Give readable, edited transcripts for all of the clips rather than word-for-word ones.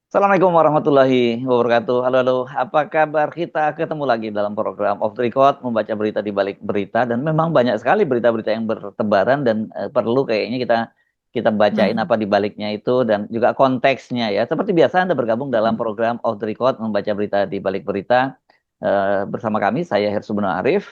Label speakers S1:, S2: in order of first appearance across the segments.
S1: Assalamualaikum warahmatullahi wabarakatuh. Halo, halo. Apa kabar? Kita ketemu lagi dalam program Off the Record, membaca berita di balik berita. Dan memang banyak sekali berita-berita yang bertebaran dan perlu kayaknya kita bacain
S2: Hmm.
S1: apa di baliknya itu dan juga konteksnya ya. Seperti biasa Anda bergabung dalam program Off the Record, membaca berita di balik berita. Bersama kami, saya Hersubun Arif.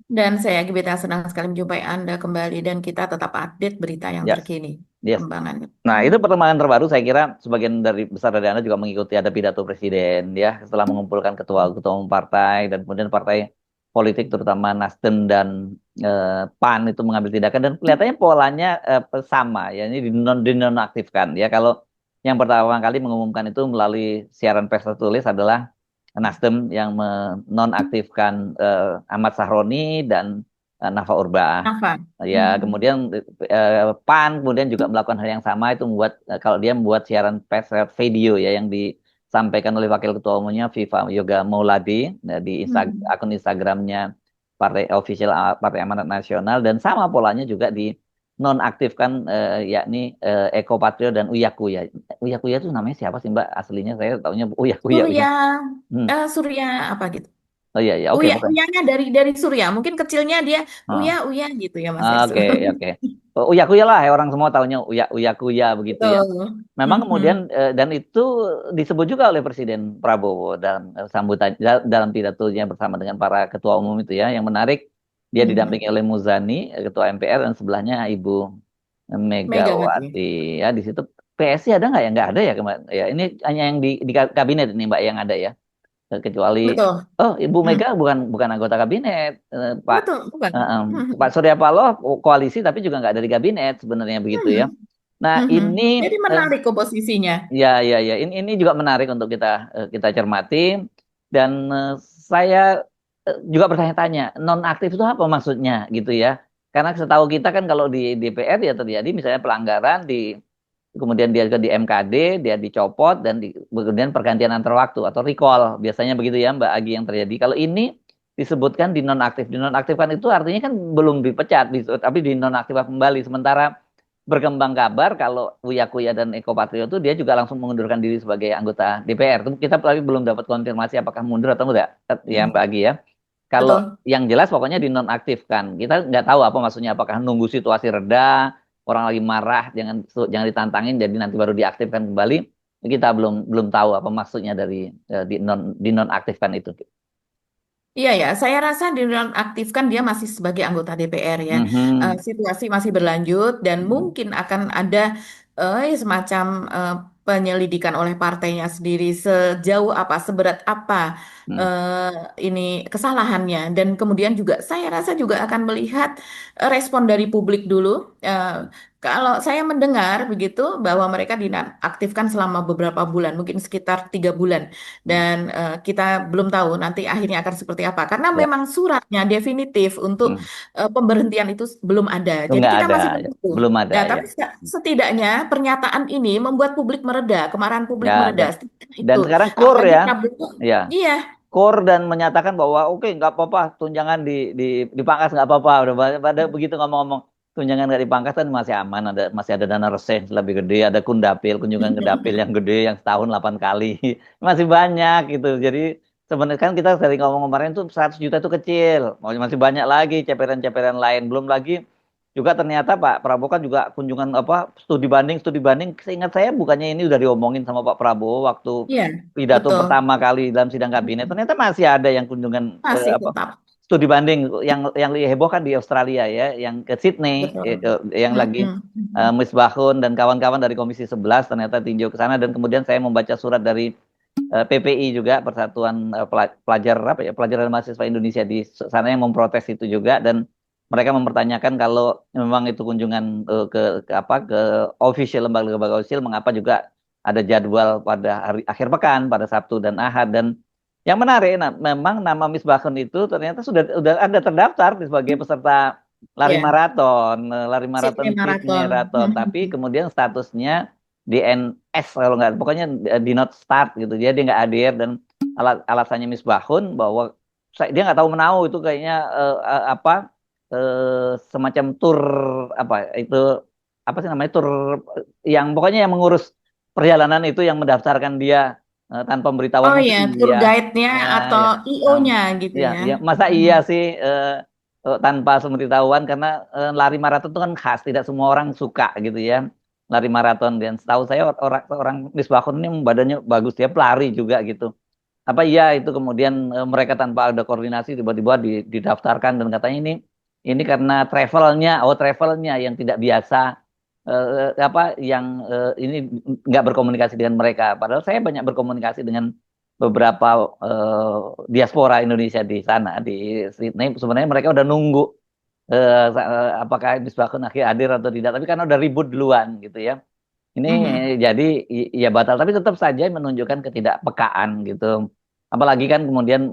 S2: Dan saya Gibita senang sekali menjumpai Anda kembali dan kita tetap update berita yang
S1: Yes,
S2: terkini,
S1: yes.
S2: perkembangannya.
S1: Nah, itu perkembangan terbaru saya kira sebagian dari besar dari Anda juga mengikuti ada pidato presiden ya setelah mengumpulkan ketua-ketua umum partai dan kemudian partai politik terutama Nasdem dan PAN itu mengambil tindakan dan kelihatannya polanya sama ya ini dinonaktifkan ya. Kalau yang pertama kali mengumumkan itu melalui siaran pers tertulis adalah Nasdem yang menonaktifkan Ahmad Sahroni dan Nafa Urbach.
S2: Apa?
S1: Ya,
S2: Hmm.
S1: kemudian PAN kemudian juga melakukan hal yang sama itu membuat kalau dia membuat siaran pers lewat video ya yang disampaikan oleh Wakil Ketua Umumnya Viva Yoga Mauladi di
S2: Hmm.
S1: akun Instagramnya Partai Official Partai Amanat Nasional dan sama polanya juga di nonaktifkan yakni Eko Patrio dan Uya Kuya. Uya Kuya itu namanya siapa sih Mbak? Aslinya saya tahunya Uya Kuya.
S2: Surya,
S1: Hmm.
S2: Surya apa gitu?
S1: Oh iya iya oke
S2: Uya,
S1: bukan.
S2: Uyanya dari Surya. Mungkin kecilnya dia Uya,
S1: Oh.
S2: Uya gitu ya Mas Erso.
S1: Oke, oke. Oh, Uya Kuya lah, ya, orang semua tahunya Uya Uya Kuya begitu ya.
S2: Betul.
S1: Memang kemudian
S2: Mhm.
S1: dan itu disebut juga oleh Presiden Prabowo dalam sambutan dalam pidatonya bersama dengan para ketua umum itu ya. Yang menarik dia didampingi
S2: Mhm.
S1: oleh Muzani, ketua MPR dan sebelahnya Ibu
S2: Megawati.
S1: Megawati. Ya di situ PSI ada nggak ya? Nggak ada ya kemarin. Ya ini hanya yang di kabinet ini Mbak yang ada ya. Kecuali
S2: Betul.
S1: oh Ibu
S2: Hmm.
S1: Mega bukan bukan anggota kabinet, Pak
S2: Betul, bukan.
S1: Pak
S2: Mhm.
S1: Surya Paloh koalisi tapi juga nggak dari kabinet sebenarnya begitu ya.
S2: Mhm.
S1: Nah
S2: Mhm.
S1: ini
S2: Jadi
S1: eh,
S2: menarik komposisinya.
S1: ya ya ya ini juga menarik untuk kita cermati dan saya juga bertanya-tanya nonaktif itu apa maksudnya gitu ya. Karena setahu kita kan kalau di DPR ya terjadi misalnya pelanggaran di kemudian dia di MKD, dia dicopot dan kemudian pergantian antar waktu atau recall. Biasanya begitu ya Mbak Agi yang terjadi. Kalau ini disebutkan dinonaktif. Dinonaktifkan itu artinya kan belum dipecat, tapi dinonaktifkan kembali. Sementara berkembang kabar kalau Uya Kuya dan Eko Patrio itu dia juga langsung mengundurkan diri sebagai anggota DPR. Itu kita tapi belum dapat konfirmasi apakah mundur atau enggak ya Mbak
S2: Hmm.
S1: Agi ya. Kalau
S2: Betul.
S1: yang jelas pokoknya dinonaktifkan. Kita nggak tahu apa maksudnya. Apakah nunggu situasi reda, orang lagi marah, jangan ditantangin, jadi nanti baru diaktifkan kembali. Kita belum belum tahu apa maksudnya dari dinonaktifkan itu.
S2: Iya ya, saya rasa dinonaktifkan dia masih sebagai anggota DPR ya.
S1: Mhm.
S2: Situasi masih berlanjut dan
S1: Mhm.
S2: mungkin akan ada ya semacam penyelidikan oleh partainya sendiri sejauh apa, seberat apa
S1: Mhm.
S2: eh, ini kesalahannya dan kemudian juga saya rasa juga akan melihat respon dari publik dulu. Eh, Kalau saya mendengar begitu bahwa mereka dinonaktifkan selama beberapa bulan, mungkin sekitar 3 bulan
S1: Mhm.
S2: dan kita belum tahu nanti akhirnya akan seperti apa karena
S1: Ya.
S2: memang suratnya definitif untuk
S1: Mhm.
S2: pemberhentian itu belum ada.
S1: Itu
S2: Jadi
S1: nggak
S2: kita
S1: ada,
S2: masih
S1: ya.
S2: menunggu.
S1: Belum ada
S2: Nah,
S1: ya.
S2: tapi setidaknya pernyataan ini membuat publik mereda, kemarahan publik
S1: Ya
S2: mereda.
S1: dan
S2: Setidaknya
S1: dan
S2: itu.
S1: sekarang KUR
S2: Apalagi
S1: ya,
S2: Prabowo,
S1: ya
S2: iya,
S1: KUR dan menyatakan bahwa oke nggak apa-apa tunjangan di dipangkas nggak apa-apa. Udah pada begitu ngomong-ngomong tunjangan nggak dipangkas kan masih aman, masih ada dana reses lebih gede, ada kundapil kunjungan ke dapil yang gede yang setahun 8 kali masih banyak gitu. Jadi sebenarnya kan kita sering ngomong kemarin tuh 100 juta itu kecil, masih banyak lagi ceperan-ceperan lain, belum lagi juga ternyata Pak Prabowo kan juga kunjungan apa studi banding. Seingat saya bukannya ini udah diomongin sama Pak Prabowo waktu
S2: iya,
S1: pidato
S2: betul.
S1: pertama kali dalam sidang kabinet. Ternyata masih ada yang kunjungan
S2: Masih
S1: apa
S2: tetap,
S1: studi banding yang heboh kan di Australia ya, yang ke Sydney,
S2: betul.
S1: yang lagi
S2: Mm-mm.
S1: Misbahun dan kawan-kawan dari Komisi 11 ternyata tinjau ke sana dan kemudian saya membaca surat dari PPI juga Persatuan Pelajar apa ya Pelajar dan Mahasiswa Indonesia di sana yang memprotes itu juga dan mereka mempertanyakan kalau memang itu kunjungan ke apa ke official lembaga-lembaga official mengapa juga ada jadwal pada hari akhir pekan pada Sabtu dan Ahad dan yang menarik memang nama Misbahun itu ternyata sudah ada terdaftar sebagai peserta
S2: Ya,
S1: lari maraton
S2: Sydney
S1: Sydney
S2: Marathon.
S1: Marathon tapi
S2: Mm-mm.
S1: kemudian statusnya DNS kalau nggak pokoknya di not start gitu dia nggak hadir dan alasannya Misbahun bahwa dia nggak tahu menau itu kayaknya apa semacam tur apa itu apa sih namanya tur yang pokoknya yang mengurus perjalanan itu yang mendaftarkan dia tanpa pemberitahuan,
S2: Oh
S1: masa
S2: ya, tour
S1: iya?
S2: guide-nya
S1: Ya,
S2: atau
S1: ya. Um,
S2: IO-nya gitu
S1: ya,
S2: ya.
S1: ya, masa
S2: Mhm.
S1: iya sih tanpa pemberitahuan, karena lari maraton itu kan khas, tidak semua orang suka gitu ya lari maraton. Dan setahu saya orang orang Misbahun ini badannya bagus, dia pelari juga gitu. Apa iya itu kemudian mereka tanpa ada koordinasi tiba-tiba didaftarkan, dan katanya ini karena travelnya yang tidak biasa, apa yang ini nggak berkomunikasi dengan mereka. Padahal saya banyak berkomunikasi dengan beberapa diaspora Indonesia di sana di Sydney. Sebenarnya mereka udah nunggu apakah Misbahun akhir hadir atau tidak, tapi karena udah ribut duluan gitu ya. Ini
S2: Mhm.
S1: jadi ya batal, tapi tetap saja menunjukkan ketidakpekaan gitu. Apalagi kan kemudian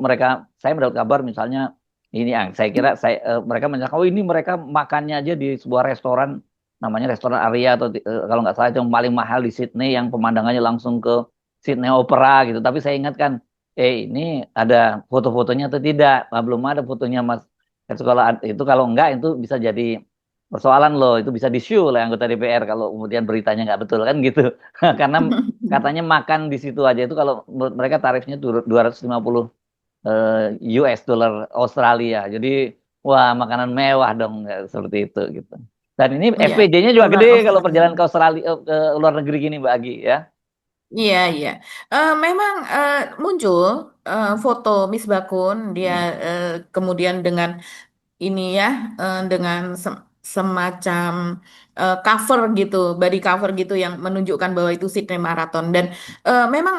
S1: saya mendapat kabar misalnya ini, saya kira mereka menyatakan, oh ini mereka makannya aja di sebuah restoran, namanya restoran Aria atau kalau nggak salah itu yang paling mahal di Sydney, yang pemandangannya langsung ke Sydney Opera gitu. Tapi saya ingatkan, ini ada foto-fotonya atau tidak? Ah, belum ada fotonya Mas. Sekolah itu kalau enggak itu bisa jadi persoalan loh, itu bisa di-show oleh anggota DPR kalau kemudian beritanya nggak betul kan gitu. Karena katanya makan di situ aja itu kalau menurut mereka tarifnya 250 US dollar Australia. Jadi wah, makanan mewah dong, ya, seperti itu gitu. Dan ini
S2: Iya,
S1: FPJ-nya juga
S2: dolar
S1: gede kalau
S2: Australia.
S1: perjalanan ke Australia, ke luar negeri gini Mbak Agi ya.
S2: Iya, iya. Memang muncul foto Miss Bakun, dia
S1: Hmm.
S2: eh, kemudian dengan ini ya, dengan semacam cover gitu, body cover gitu yang menunjukkan bahwa itu Sydney Marathon. Dan memang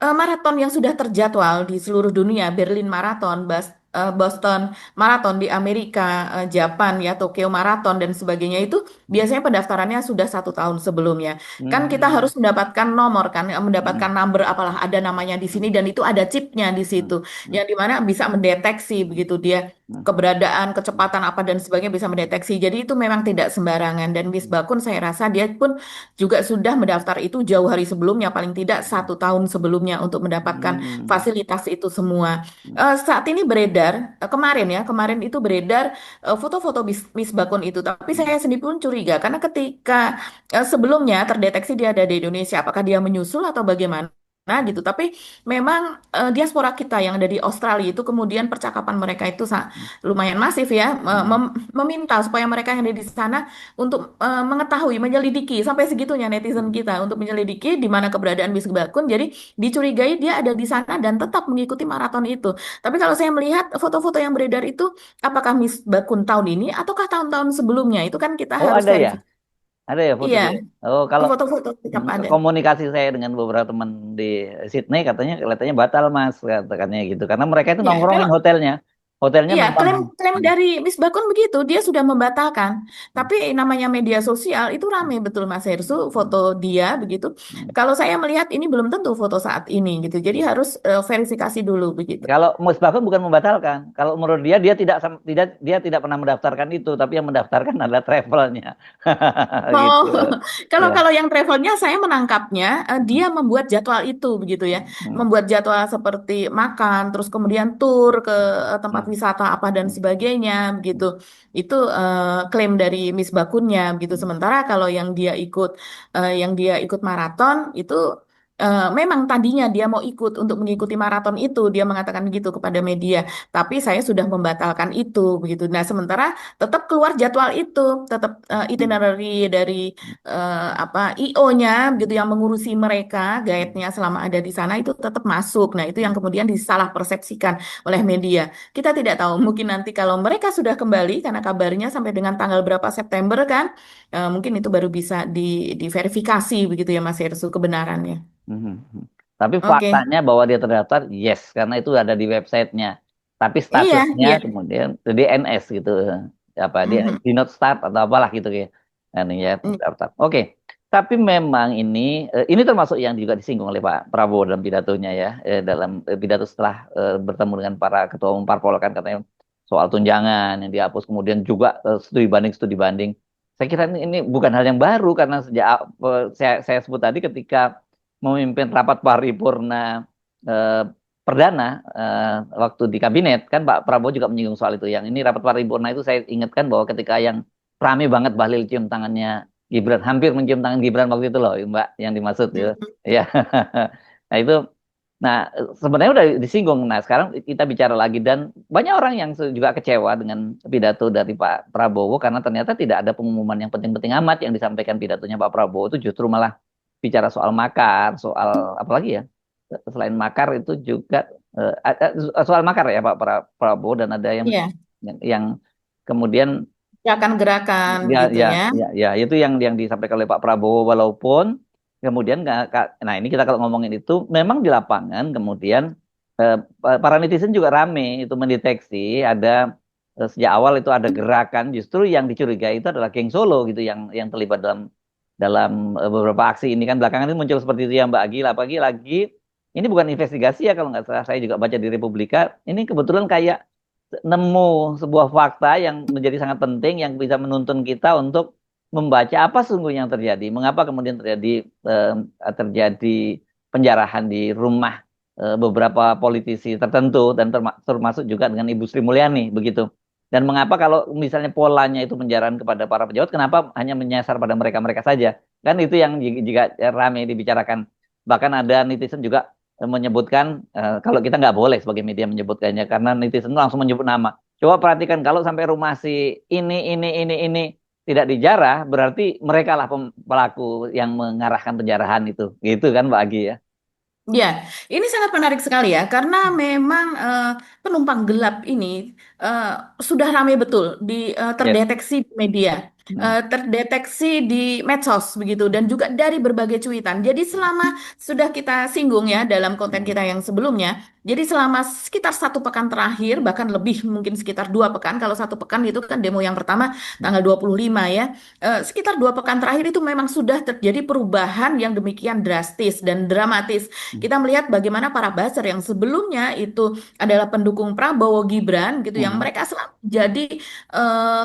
S2: eh, maraton yang sudah terjadwal di seluruh dunia, Berlin Marathon, Boston Marathon di Amerika, Japan ya, Tokyo Marathon dan sebagainya itu biasanya pendaftarannya sudah 1 tahun sebelumnya. Kan kita
S1: Hmm.
S2: harus mendapatkan nomor kan,
S1: Hmm.
S2: mendapatkan number apalah ada namanya di sini dan itu ada chipnya di
S1: Hmm.
S2: situ
S1: Hmm.
S2: yang dimana bisa mendeteksi begitu dia
S1: Hmm.
S2: keberadaan,
S1: Hmm.
S2: kecepatan apa dan sebagainya bisa mendeteksi. Jadi itu memang tidak sembarangan dan Miss
S1: Hmm.
S2: Bakun saya rasa dia pun juga sudah mendaftar itu jauh hari sebelumnya, paling tidak 1 tahun sebelumnya untuk mendapatkan
S1: Hmm.
S2: fasilitas itu semua.
S1: Hmm.
S2: Saat ini beredar kemarin ya, kemarin itu beredar foto-foto Miss Bakun itu. Tapi
S1: Hmm.
S2: saya sendiri pun curiga karena ketika sebelumnya terdeteksi dia ada di Indonesia, apakah dia menyusul atau bagaimana? Nah gitu, tapi memang diaspora kita yang ada di Australia itu kemudian percakapan mereka itu lumayan masif ya,
S1: Hmm.
S2: meminta supaya mereka yang ada di sana untuk mengetahui, menyelidiki sampai segitunya netizen
S1: Hmm.
S2: kita untuk menyelidiki di mana keberadaan Miss Bakun. Jadi dicurigai dia ada di sana dan tetap mengikuti maraton itu. Tapi kalau saya melihat foto-foto yang beredar itu, apakah Miss Bakun tahun ini ataukah tahun-tahun sebelumnya? Itu kan kita
S1: Oh
S2: harus
S1: ada ya?
S2: verifikasi.
S1: Ada ya foto
S2: Iya,
S1: dia? Oh kalau
S2: foto-foto tetap ada.
S1: komunikasi saya dengan beberapa teman di Sydney, katanya kelihatannya batal Mas, katanya gitu. Karena mereka itu
S2: Ya,
S1: nongkrongin
S2: kalau
S1: hotelnya. Hotelnya
S2: iya,
S1: memang.
S2: klaim
S1: Hmm.
S2: dari Miss Bakun begitu, dia sudah membatalkan.
S1: Hmm.
S2: Tapi namanya media sosial itu
S1: Hmm.
S2: rame betul Mas Hersu,
S1: Hmm.
S2: foto dia begitu.
S1: Hmm.
S2: Kalau saya melihat ini belum tentu foto saat ini gitu. Jadi harus verifikasi dulu begitu.
S1: Kalau Musbahun bukan membatalkan. Kalau menurut dia, dia tidak pernah mendaftarkan itu, tapi yang mendaftarkan adalah travelnya.
S2: Oh,
S1: Gitu.
S2: kalau
S1: Ya.
S2: kalau yang travelnya saya menangkapnya dia membuat jadwal itu begitu ya,
S1: Hmm.
S2: membuat jadwal seperti makan, terus kemudian tur ke tempat
S1: Hmm.
S2: wisata apa dan
S1: Hmm.
S2: sebagainya begitu. Itu klaim dari Miss Bakunnya begitu.
S1: Hmm.
S2: Sementara kalau yang dia ikut maraton itu memang tadinya dia mau ikut untuk mengikuti maraton itu, dia mengatakan gitu kepada media. Tapi saya sudah membatalkan itu begitu. Nah, sementara tetap keluar jadwal itu, tetap
S1: Hmm.
S2: itinerary dari apa IO-nya gitu yang mengurusi mereka,
S1: Hmm.
S2: guide-nya selama ada di sana itu tetap masuk. Nah, itu yang kemudian disalah persepsikan oleh media. Kita tidak tahu, mungkin nanti kalau mereka sudah kembali karena kabarnya sampai dengan tanggal berapa September kan, mungkin itu baru bisa diverifikasi begitu ya Mas Hersu kebenarannya.
S1: Hmm. Hmm. Tapi
S2: Oke.
S1: faktanya bahwa dia terdaftar, yes, karena itu ada di websitenya. Tapi
S2: Iya,
S1: statusnya
S2: iya.
S1: kemudian DNS gitu, apa dia
S2: Mhm.
S1: di not start atau apalah gitu ya, ini ya terdaftar. Oke, tapi memang ini termasuk yang juga disinggung oleh Pak Prabowo dalam pidatonya ya, dalam pidato setelah bertemu dengan para ketua umum parpol, kan katanya soal tunjangan yang dihapus, kemudian juga studi banding. Saya kira ini bukan hal yang baru, karena sejak saya sebut tadi ketika memimpin rapat paripurna eh, perdana waktu di kabinet, kan Pak Prabowo juga menyinggung soal itu. Yang ini rapat paripurna itu saya ingatkan bahwa ketika yang rame banget bahlil cium tangannya Gibran, hampir mencium tangan Gibran waktu itu loh, Mbak, yang dimaksud gitu.
S2: Mm-mm.
S1: Ya. Nah itu, nah sebenarnya udah disinggung. Nah sekarang kita bicara lagi dan banyak orang yang juga kecewa dengan pidato dari Pak Prabowo karena ternyata tidak ada pengumuman yang penting-penting amat yang disampaikan pidatonya Pak Prabowo itu justru malah bicara soal makar, soal apa lagi ya? Selain makar itu juga soal makar ya Pak Prabowo dan ada
S2: Iya,
S1: yang kemudian
S2: gerakan-gerakan
S1: ya,
S2: begitu
S1: ya,
S2: ya.
S1: ya, ya, itu yang disampaikan oleh Pak Prabowo walaupun kemudian nah ini kita kalau ngomongin itu memang di lapangan kemudian eh, para netizen juga rame itu mendeteksi ada sejak awal itu ada gerakan justru yang dicurigai itu adalah geng Solo gitu yang terlibat dalam dalam beberapa aksi ini kan belakangan ini muncul seperti itu ya Mbak Agi lagi lagi ini bukan investigasi ya kalau nggak salah saya juga baca di Republika ini kebetulan kayak nemu sebuah fakta yang menjadi sangat penting yang bisa menuntun kita untuk membaca apa sungguh yang terjadi, mengapa kemudian terjadi penjarahan di rumah beberapa politisi tertentu dan termasuk juga dengan Ibu Sri Mulyani begitu. Dan mengapa kalau misalnya polanya itu penjarahan kepada para pejabat, kenapa hanya menyasar pada mereka-mereka saja? Kan itu yang juga ramai dibicarakan. Bahkan ada netizen juga menyebutkan kalau kita nggak boleh sebagai media menyebutkannya karena netizen langsung menyebut nama. Coba perhatikan kalau sampai rumah si ini tidak dijarah, berarti mereka lah pelaku yang mengarahkan penjarahan itu, gitu kan Mbak Agi ya?
S2: Ya, ini sangat menarik sekali ya, karena memang penumpang gelap ini eh, sudah ramai betul
S1: Yes.
S2: terdeteksi di media,
S1: Hmm.
S2: terdeteksi di medsos begitu, dan juga dari berbagai cuitan. Jadi selama sudah kita singgung ya dalam konten
S1: Hmm.
S2: kita yang sebelumnya, jadi selama sekitar 1 pekan terakhir, bahkan lebih mungkin sekitar 2 pekan, kalau 1 pekan itu kan demo yang pertama tanggal 25 ya, sekitar 2 pekan terakhir itu memang sudah terjadi perubahan yang demikian drastis dan dramatis.
S1: Hmm.
S2: Kita melihat bagaimana para buzzer yang sebelumnya itu adalah pendukung Prabowo Gibran gitu yang
S1: Hmm.
S2: mereka selalu jadi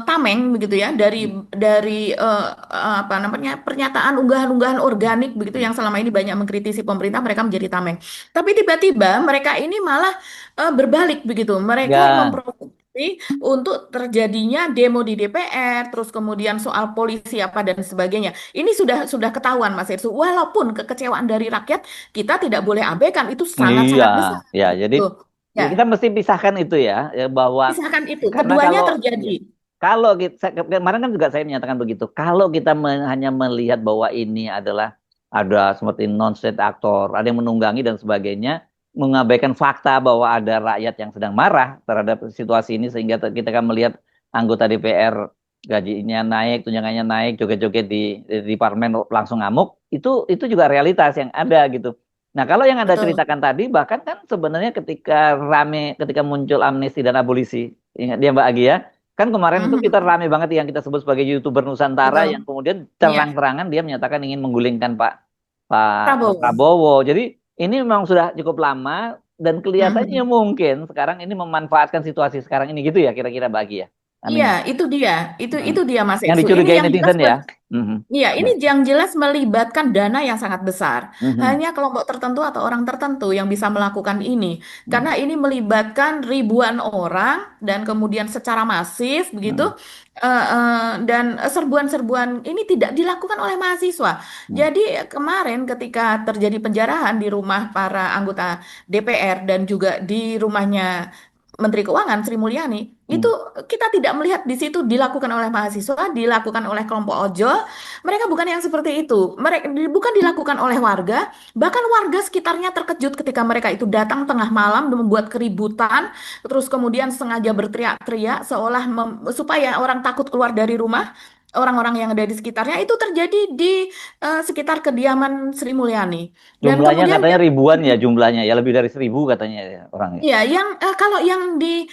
S2: tameng begitu ya dari apa namanya pernyataan unggahan-unggahan organik begitu
S1: Hmm.
S2: yang selama ini banyak mengkritisi pemerintah mereka menjadi tameng. Tapi tiba-tiba mereka ini malah berbalik begitu. Mereka
S1: Ya,
S2: memprovokasi untuk terjadinya demo di DPR, terus kemudian soal polisi apa dan sebagainya. Ini sudah ketahuan Mas Irsu. Walaupun kekecewaan dari rakyat kita tidak boleh abaikan itu
S1: iya,
S2: sangat-sangat besar.
S1: ya. Jadi
S2: Tuh.
S1: ya kita
S2: Ya,
S1: mesti pisahkan itu ya, ya bahwa
S2: misalkan itu,
S1: karena
S2: keduanya
S1: kalau
S2: terjadi.
S1: ya, kalau kita kemarin kan juga saya menyatakan begitu. Kalau kita hanya melihat bahwa ini adalah ada seperti non-state aktor, ada yang menunggangi dan sebagainya, mengabaikan fakta bahwa ada rakyat yang sedang marah terhadap situasi ini sehingga kita kan melihat anggota DPR gajinya naik, tunjangannya naik, joget-joget di parlemen langsung ngamuk, itu juga realitas yang ada gitu. Nah, kalau yang Anda
S2: Betul.
S1: ceritakan tadi, bahkan kan sebenarnya ketika muncul amnesti dan abolisi, ingat dia Mbak Agi ya, kan kemarin itu kita
S2: Mhm.
S1: rame banget yang kita sebut sebagai YouTuber Nusantara yang
S2: Betul.
S1: kemudian
S2: Iya,
S1: terang-terangan dia menyatakan ingin menggulingkan Pak Pak
S2: Prabowo.
S1: Prabowo. Jadi ini memang sudah cukup lama dan kelihatannya
S2: Mhm.
S1: mungkin sekarang ini memanfaatkan situasi sekarang ini gitu ya kira-kira Mbak Agi ya.
S2: Iya,
S1: Amin.
S2: itu dia.
S1: Hmm.
S2: Itu dia Mas
S1: Yang
S2: Eksu. Ini
S1: dicurigai
S2: yang jelas
S1: netizen ya. Mhm.
S2: Iya, ini
S1: Ya.
S2: yang jelas melibatkan dana yang sangat besar.
S1: Mhm.
S2: Hanya kelompok tertentu atau orang tertentu yang bisa melakukan ini. Karena
S1: Mhm.
S2: ini melibatkan ribuan orang dan kemudian secara masif begitu.
S1: Mhm.
S2: Dan serbuan-serbuan ini tidak dilakukan oleh mahasiswa.
S1: Mhm.
S2: Jadi kemarin ketika terjadi penjarahan di rumah para anggota DPR dan juga di rumahnya Menteri Keuangan Sri Mulyani, itu
S1: Mhm.
S2: kita tidak melihat di situ dilakukan oleh mahasiswa, dilakukan oleh kelompok ojol. Mereka bukan yang seperti itu. Mereka bukan dilakukan oleh warga, bahkan warga sekitarnya terkejut ketika mereka itu datang tengah malam dan membuat keributan, terus kemudian sengaja berteriak-teriak seolah supaya orang takut keluar dari rumah. Orang-orang yang ada di sekitarnya itu terjadi di sekitar kediaman Sri Mulyani. Dan
S1: Jumlahnya
S2: kemudian
S1: katanya ribuan ya jumlahnya ya lebih dari 1.000 katanya ya orangnya.
S2: iya, yang kalau yang di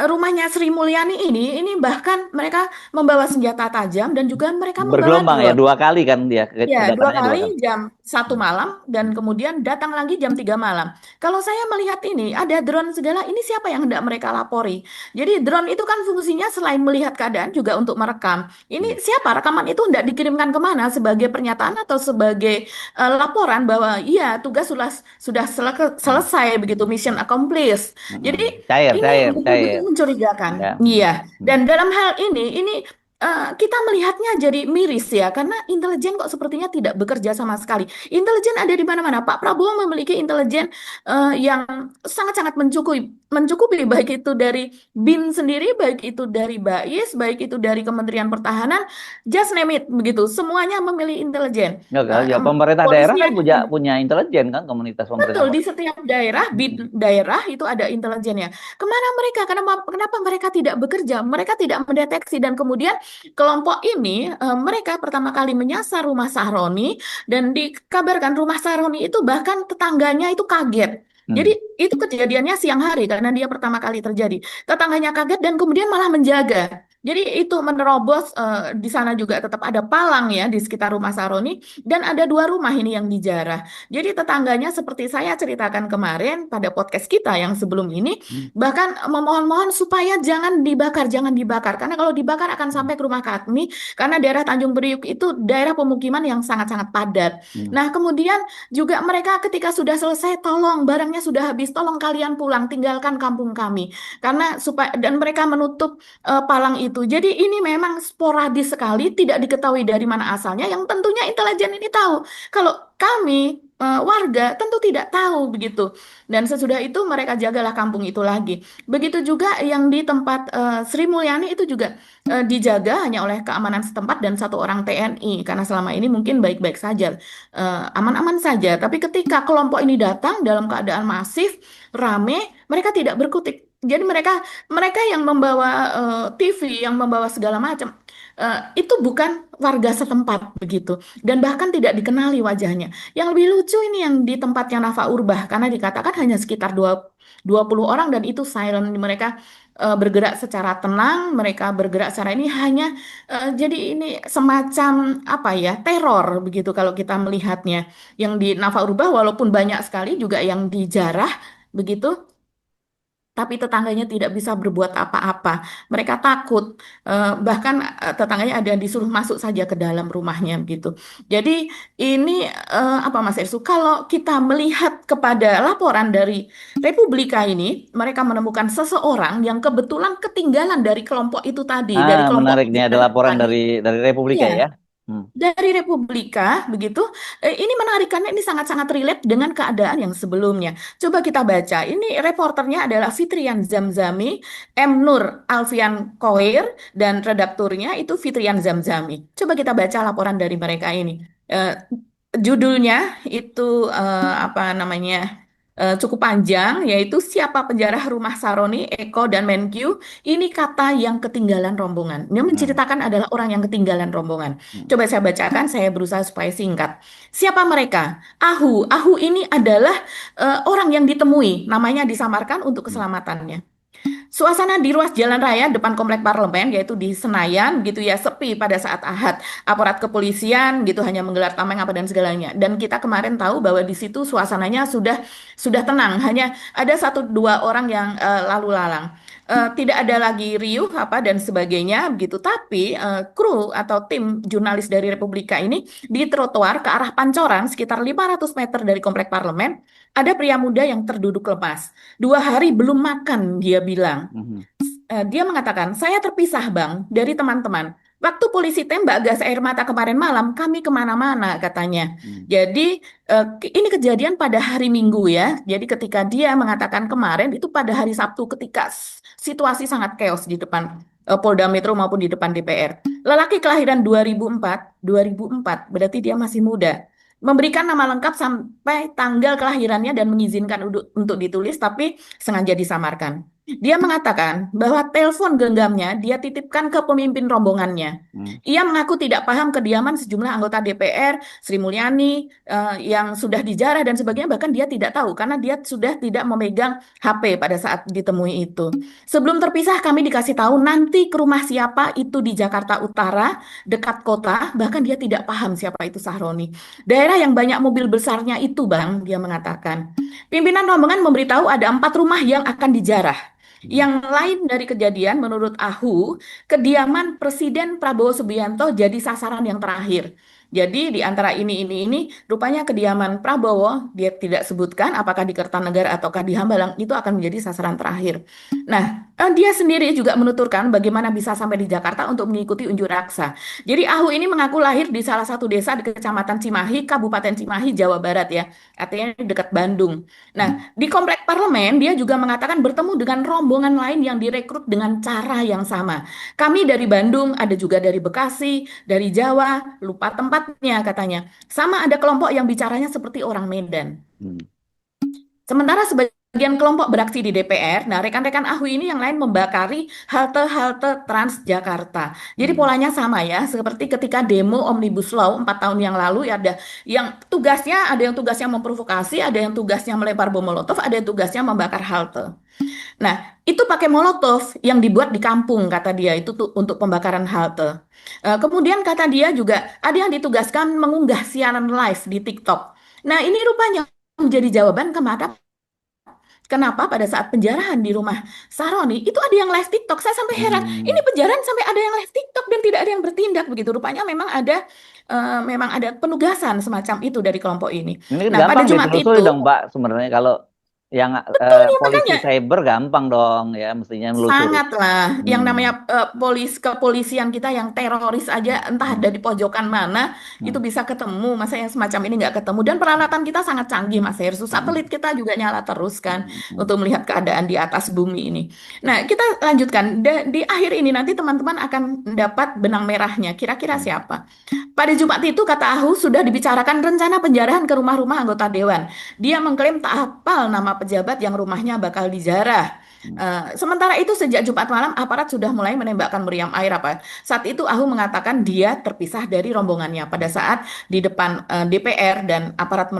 S2: rumahnya Sri Mulyani ini bahkan mereka membawa senjata tajam dan juga mereka membawa
S1: Bergelombang ya
S2: drone.
S1: dua kali kan dia
S2: Ya, dua
S1: kedatangannya dua
S2: kali
S1: kali.
S2: jam 1 malam dan kemudian datang lagi jam 3 malam. Kalau saya melihat ini, ada drone segala, ini siapa yang hendak mereka lapori? Jadi drone itu kan fungsinya selain melihat keadaan juga untuk merekam. Ini
S1: Hmm.
S2: siapa? Rekaman itu hendak dikirimkan kemana? Sebagai pernyataan atau sebagai laporan bahwa iya tugas sudah
S1: Hmm.
S2: selesai begitu, mission accomplished. Jadi
S1: Hmm. Cair,
S2: ini
S1: cair,
S2: betul-betul
S1: cair.
S2: mencurigakan.
S1: Ya.
S2: Iya.
S1: Hmm.
S2: Dan dalam hal ini kita melihatnya jadi miris ya, karena intelijen kok sepertinya tidak bekerja sama sekali. Intelijen ada di mana-mana. Pak Prabowo memiliki intelijen yang sangat-sangat mencukupi, baik itu dari BIN sendiri, baik itu dari BAIS, baik itu dari Kementerian Pertahanan, just name it begitu. Semuanya memilih intelijen.
S1: Ya, ya pemerintah daerah kan
S2: Polisianya
S1: punya punya intelijen kan, komunitas pemerintah.
S2: betul, di setiap daerah, daerah itu ada intelijennya. Kemana mereka? Kenapa mereka tidak bekerja? Mereka tidak mendeteksi dan kemudian kelompok ini mereka pertama kali menyasar rumah Sahroni dan dikabarkan rumah Sahroni itu bahkan tetangganya itu kaget. Jadi
S1: Hmm.
S2: itu kejadiannya siang hari karena dia pertama kali terjadi. Tetangganya kaget dan kemudian malah menjaga. Jadi itu menerobos di sana juga tetap ada palang ya di sekitar rumah Sahroni dan ada dua rumah ini yang dijarah. Jadi tetangganya seperti saya ceritakan kemarin pada podcast kita yang sebelum ini,
S1: Hmm.
S2: bahkan memohon-mohon supaya jangan dibakar, jangan dibakar. Karena kalau dibakar akan sampai ke rumah kami, karena daerah Tanjung Priuk itu daerah pemukiman yang sangat-sangat padat.
S1: Hmm.
S2: Nah, kemudian juga mereka ketika sudah selesai, tolong barangnya sudah habis, tolong kalian pulang, tinggalkan kampung kami. Karena supaya dan mereka menutup palang itu. Jadi ini memang sporadis sekali, tidak diketahui dari mana asalnya, yang tentunya intelijen ini tahu. Kalau kami warga tentu tidak tahu begitu. Dan sesudah itu mereka jagalah kampung itu lagi. Begitu juga yang di tempat Sri Mulyani itu juga dijaga hanya oleh keamanan setempat dan satu orang TNI karena selama ini mungkin baik-baik saja, aman-aman saja. Tapi ketika kelompok ini datang dalam keadaan masif, rame, mereka tidak berkutik. Jadi mereka mereka yang membawa TV, yang membawa segala macam, itu bukan warga setempat begitu dan bahkan tidak dikenali wajahnya. Yang lebih lucu ini yang di tempatnya Nafa Urbah karena dikatakan hanya sekitar 20 orang dan itu silent. Mereka bergerak secara tenang, mereka bergerak secara ini hanya jadi ini semacam apa ya, teror begitu kalau kita melihatnya. Yang di Nafa Urbah walaupun banyak sekali juga yang dijarah begitu, tapi tetangganya tidak bisa berbuat apa-apa. Mereka takut, bahkan tetangganya ada yang disuruh masuk saja ke dalam rumahnya gitu. Jadi ini apa Mas Ersu? Kalau kita melihat kepada laporan dari Republika ini, mereka menemukan seseorang yang kebetulan ketinggalan dari kelompok itu tadi, dari kelompok
S1: Menarik nih ada
S2: penjahat
S1: laporan
S2: tadi.
S1: dari Republika
S2: Iya,
S1: ya. Hmm.
S2: dari Republika begitu. Ini menarik karena ini sangat-sangat relate dengan keadaan yang sebelumnya. Coba kita baca. Ini reporternya adalah Fitrian Zamzami, M. Nur Alfian Koir, dan redakturnya itu Fitrian Zamzami. Coba kita baca laporan dari mereka ini. Eh, Judulnya itu apa namanya? Cukup panjang, yaitu siapa penjara rumah Saroni, Eko, dan Menkyu. Ini kata yang ketinggalan rombongan. Ini
S1: Hmm.
S2: menceritakan adalah orang yang ketinggalan rombongan.
S1: Hmm.
S2: Coba saya bacakan, saya berusaha supaya singkat. Siapa mereka? Ahu. Ahu ini adalah orang yang ditemui, namanya disamarkan untuk
S1: Hmm.
S2: keselamatannya. Suasana di ruas jalan raya depan komplek parlemen, yaitu di Senayan, gitu ya, sepi pada saat Ahad. Aparat kepolisian gitu hanya menggelar tameng apa dan segalanya. Dan kita kemarin tahu bahwa di situ suasananya sudah tenang, hanya ada satu dua orang yang lalu lalang. Tidak ada lagi riuh apa dan sebagainya begitu. Tapi kru atau tim jurnalis dari Republika ini di trotoar ke arah Pancoran sekitar 500 meter dari komplek parlemen ada pria muda yang terduduk lemas. 2 hari belum makan, dia bilang.
S1: Hmm.
S2: Dia mengatakan, saya terpisah bang dari teman-teman. Waktu polisi tembak gas air mata kemarin malam, kami kemana-mana katanya.
S1: Hmm.
S2: Jadi ini kejadian pada hari Minggu ya. Jadi ketika dia mengatakan kemarin itu pada hari Sabtu ketika situasi sangat chaos di depan Polda Metro maupun di depan DPR. Lelaki kelahiran 2004, 2004 berarti dia masih muda. Memberikan nama lengkap sampai tanggal kelahirannya dan mengizinkan untuk ditulis, tapi sengaja disamarkan. Dia mengatakan bahwa telepon genggamnya dia titipkan ke pemimpin rombongannya.
S1: Hmm.
S2: Ia mengaku tidak paham kediaman sejumlah anggota DPR, Sri Mulyani, yang sudah dijarah dan sebagainya. Bahkan dia tidak tahu karena dia sudah tidak memegang HP pada saat ditemui itu. Sebelum terpisah kami dikasih tahu nanti ke rumah siapa itu di Jakarta Utara, dekat kota. Bahkan dia tidak paham siapa itu Sahroni. Daerah yang banyak mobil besarnya itu, Bang, dia mengatakan. Pimpinan rombongan memberitahu ada 4 rumah yang akan dijarah.
S1: Hmm.
S2: Yang lain dari kejadian, menurut Ahu, kediaman Presiden Prabowo Subianto jadi sasaran yang terakhir. Jadi di antara ini, rupanya kediaman Prabowo, dia tidak sebutkan apakah di Kertanegara ataukah di Hambalang, itu akan menjadi sasaran terakhir. Nah, Dia sendiri juga menuturkan bagaimana bisa sampai di Jakarta untuk mengikuti unjuk rasa. Jadi Ahu ini mengaku lahir di salah satu desa di Kecamatan Cimahi, Kabupaten Cimahi, Jawa Barat ya. Artinya dekat Bandung.
S1: Hmm.
S2: Nah, di komplek parlemen dia juga mengatakan bertemu dengan rombongan lain yang direkrut dengan cara yang sama. Kami dari Bandung, ada juga dari Bekasi, dari Jawa, lupa tempatnya katanya. Sama ada kelompok yang bicaranya seperti orang Medan.
S1: Hmm.
S2: Sementara sebagian kelompok beraksi di DPR, nah rekan-rekan AHU ini yang lain membakari halte-halte Transjakarta. Jadi
S1: Hmm.
S2: polanya sama ya, seperti ketika demo Omnibus Law 4 tahun yang lalu ya ada yang tugasnya, ada yang tugasnya memprovokasi, ada yang tugasnya melempar bom Molotov, ada yang tugasnya membakar halte. Nah, itu pakai Molotov yang dibuat di kampung kata dia itu tuh untuk pembakaran halte. Kemudian kata dia juga ada yang ditugaskan mengunggah siaran live di TikTok. Nah, ini rupanya menjadi jawaban kenapa pada saat penjarahan di rumah Saroni itu ada yang live TikTok. Saya sampai heran, ini
S1: Hmm.
S2: penjarahan sampai ada yang live TikTok dan tidak ada yang bertindak begitu. Rupanya memang ada penugasan semacam itu dari kelompok ini.
S1: Ini kan
S2: Nah, pada
S1: gampang
S2: Jumat
S1: ditelusuri
S2: itu
S1: dong, Mbak. Sebenarnya kalau yang
S2: betul nih
S1: polisi
S2: makanya
S1: cyber gampang dong, ya mestinya nelusuri.
S2: sangatlah yang
S1: Hmm.
S2: namanya kepolisian kita yang teroris aja entah ada
S1: Hmm.
S2: di pojokan mana itu
S1: Hmm.
S2: bisa ketemu masa yang semacam ini nggak ketemu dan peralatan kita sangat canggih Mas Hersu
S1: Hmm.
S2: satelit kita juga nyala terus kan
S1: Hmm.
S2: untuk melihat keadaan di atas bumi ini. Nah kita lanjutkan di akhir ini nanti teman-teman akan dapat benang merahnya kira-kira
S1: Hmm.
S2: siapa. Pada Jumat itu, kata Ahu, sudah dibicarakan rencana penjarahan ke rumah-rumah anggota dewan. Dia mengklaim tak hafal nama pejabat yang rumahnya bakal dijarah.
S1: Hmm.
S2: Sementara itu, sejak Jumat malam, aparat sudah mulai menembakkan meriam air. Saat itu, Ahu mengatakan dia terpisah dari rombongannya pada saat di depan DPR dan aparat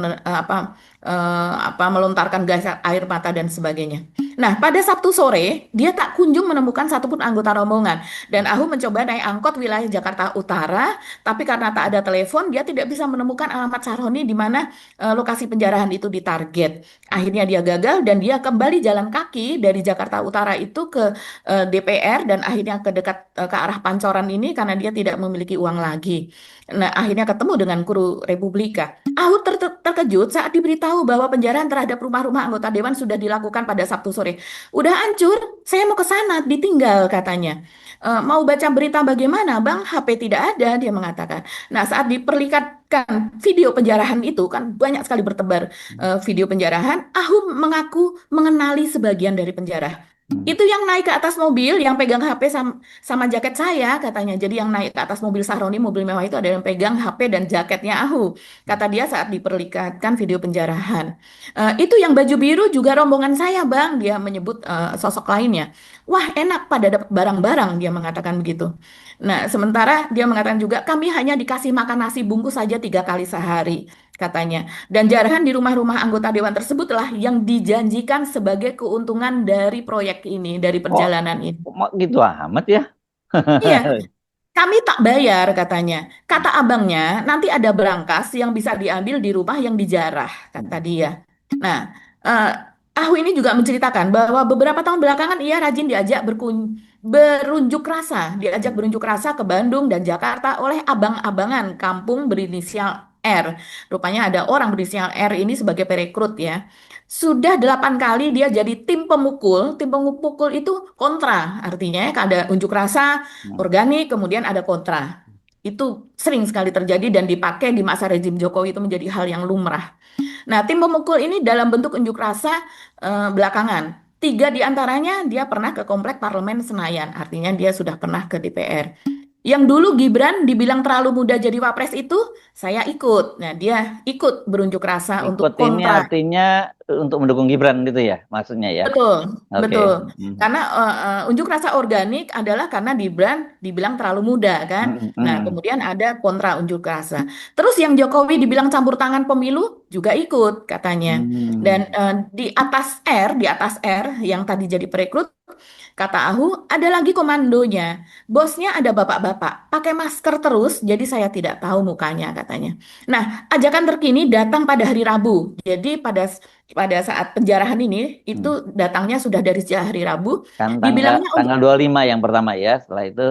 S2: melontarkan gas air mata dan sebagainya. Nah, pada Sabtu sore, dia tak kunjung menemukan satupun anggota rombongan. Dan Ahu mencoba naik angkot wilayah Jakarta Utara tapi karena tak ada telepon, dia tidak bisa menemukan alamat Saroni di mana lokasi penjarahan itu ditarget. Akhirnya dia gagal dan dia kembali jalan kaki dari Jakarta Utara itu ke DPR dan akhirnya ke arah Pancoran ini karena dia tidak memiliki uang lagi. Nah, akhirnya ketemu dengan Guru Republika. Ahud terkejut saat diberitahu bahwa penjarahan terhadap rumah-rumah anggota dewan sudah dilakukan pada Sabtu sore. Udah hancur, saya mau ke sana, ditinggal katanya. Mau baca berita bagaimana, Bang? HP tidak ada, dia mengatakan. Nah, saat diperlihatkan video penjarahan itu, kan banyak sekali bertebar video penjarahan, Ahum mengaku mengenali sebagian dari penjara.
S1: Hmm.
S2: Itu yang naik ke atas mobil, yang pegang HP sama jaket saya, katanya. Jadi yang naik ke atas mobil Sahroni, mobil mewah itu ada yang pegang HP dan jaketnya Ahu. Kata dia saat diperlihatkan video penjarahan. Itu yang baju biru juga rombongan saya, Bang. Dia menyebut sosok lainnya. Wah, enak pada dapat barang-barang, dia mengatakan begitu. Nah, sementara dia mengatakan juga, kami hanya dikasih makan nasi bungkus saja 3 kali sehari, katanya. Dan jarahan di rumah-rumah anggota dewan tersebutlah yang dijanjikan sebagai keuntungan dari proyek ini, dari
S1: Kok,
S2: perjalanan ini.
S1: kok gitu amat ya?
S2: Iya, kami tak bayar, katanya. Kata abangnya, nanti ada berangkas yang bisa diambil di rumah yang dijarah, kata dia. Nah, eh, Ahu ini juga menceritakan bahwa beberapa tahun belakangan ia rajin berunjuk rasa, diajak berunjuk rasa ke Bandung dan Jakarta oleh abang-abangan kampung berinisial R. Rupanya ada orang berinisial R ini sebagai perekrut ya. Sudah 8 kali dia jadi tim pemukul. Tim pemukul itu kontra, artinya ya, ada unjuk rasa organik, kemudian ada kontra. Itu sering sekali terjadi dan dipakai di masa rezim Jokowi itu menjadi hal yang lumrah. Nah, tim pemukul ini dalam bentuk unjuk rasa belakangan. 3 di antaranya dia pernah ke komplek Parlemen Senayan, artinya dia sudah pernah ke DPR. Yang dulu Gibran dibilang terlalu muda jadi wapres itu, saya ikut. Nah, dia ikut berunjuk rasa
S1: Ikut
S2: untuk
S1: ini
S2: kontra.
S1: artinya untuk mendukung Gibran gitu ya, maksudnya ya.
S2: Betul,
S1: Oke.
S2: betul.
S1: Hmm.
S2: Karena unjuk rasa organik adalah karena Gibran dibilang terlalu muda kan.
S1: Hmm.
S2: Nah,
S1: Hmm.
S2: kemudian ada kontra unjuk rasa. Terus yang Jokowi dibilang campur tangan pemilu juga ikut katanya. Dan
S1: Hmm.
S2: di atas R yang tadi jadi perekrut, kata Ahu, ada lagi komandonya. Bosnya ada bapak-bapak, pakai masker terus, jadi saya tidak tahu mukanya katanya. Nah, ajakan terkini datang pada hari Rabu. Jadi pada saat penjarahan ini itu
S1: Hmm.
S2: datangnya sudah dari sejak hari Rabu.
S1: Kan tanggal
S2: Dibilangnya untuk
S1: tanggal 25 yang pertama ya, setelah itu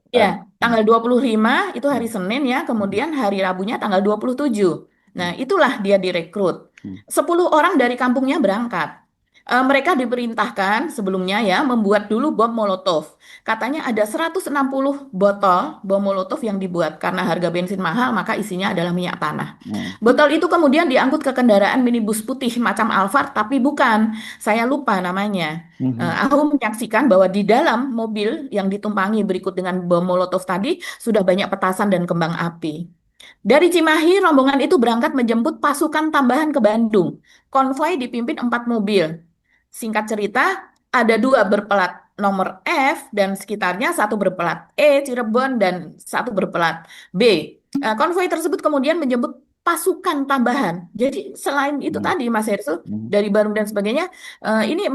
S2: ya,
S1: hmm.
S2: tanggal 25 itu hari
S1: Hmm.
S2: Senin ya,
S1: Hmm.
S2: kemudian hari Rabunya tanggal 27. Nah,
S1: Hmm.
S2: itulah dia direkrut.
S1: Hmm.
S2: 10 orang dari kampungnya berangkat. Mereka diperintahkan sebelumnya ya membuat dulu bom Molotov. Katanya ada 160 botol bom Molotov yang dibuat karena harga bensin mahal maka isinya adalah minyak tanah.
S1: Hmm.
S2: Botol itu kemudian diangkut ke kendaraan minibus putih macam Alphard tapi bukan, saya lupa namanya.
S1: Mhm.
S2: Aku menyaksikan bahwa di dalam mobil yang ditumpangi berikut dengan bom Molotov tadi sudah banyak petasan dan kembang api. Dari Cimahi, rombongan itu berangkat menjemput pasukan tambahan ke Bandung. Konvoi dipimpin 4 mobil. Singkat cerita, ada 2 berplat nomor F dan sekitarnya, satu berplat E, Cirebon, dan satu berplat B. Konvoi tersebut kemudian menjemput pasukan tambahan. Jadi selain itu
S1: Mhm.
S2: tadi, Mas Hersul,
S1: Mhm.
S2: dari Bandung dan sebagainya, ini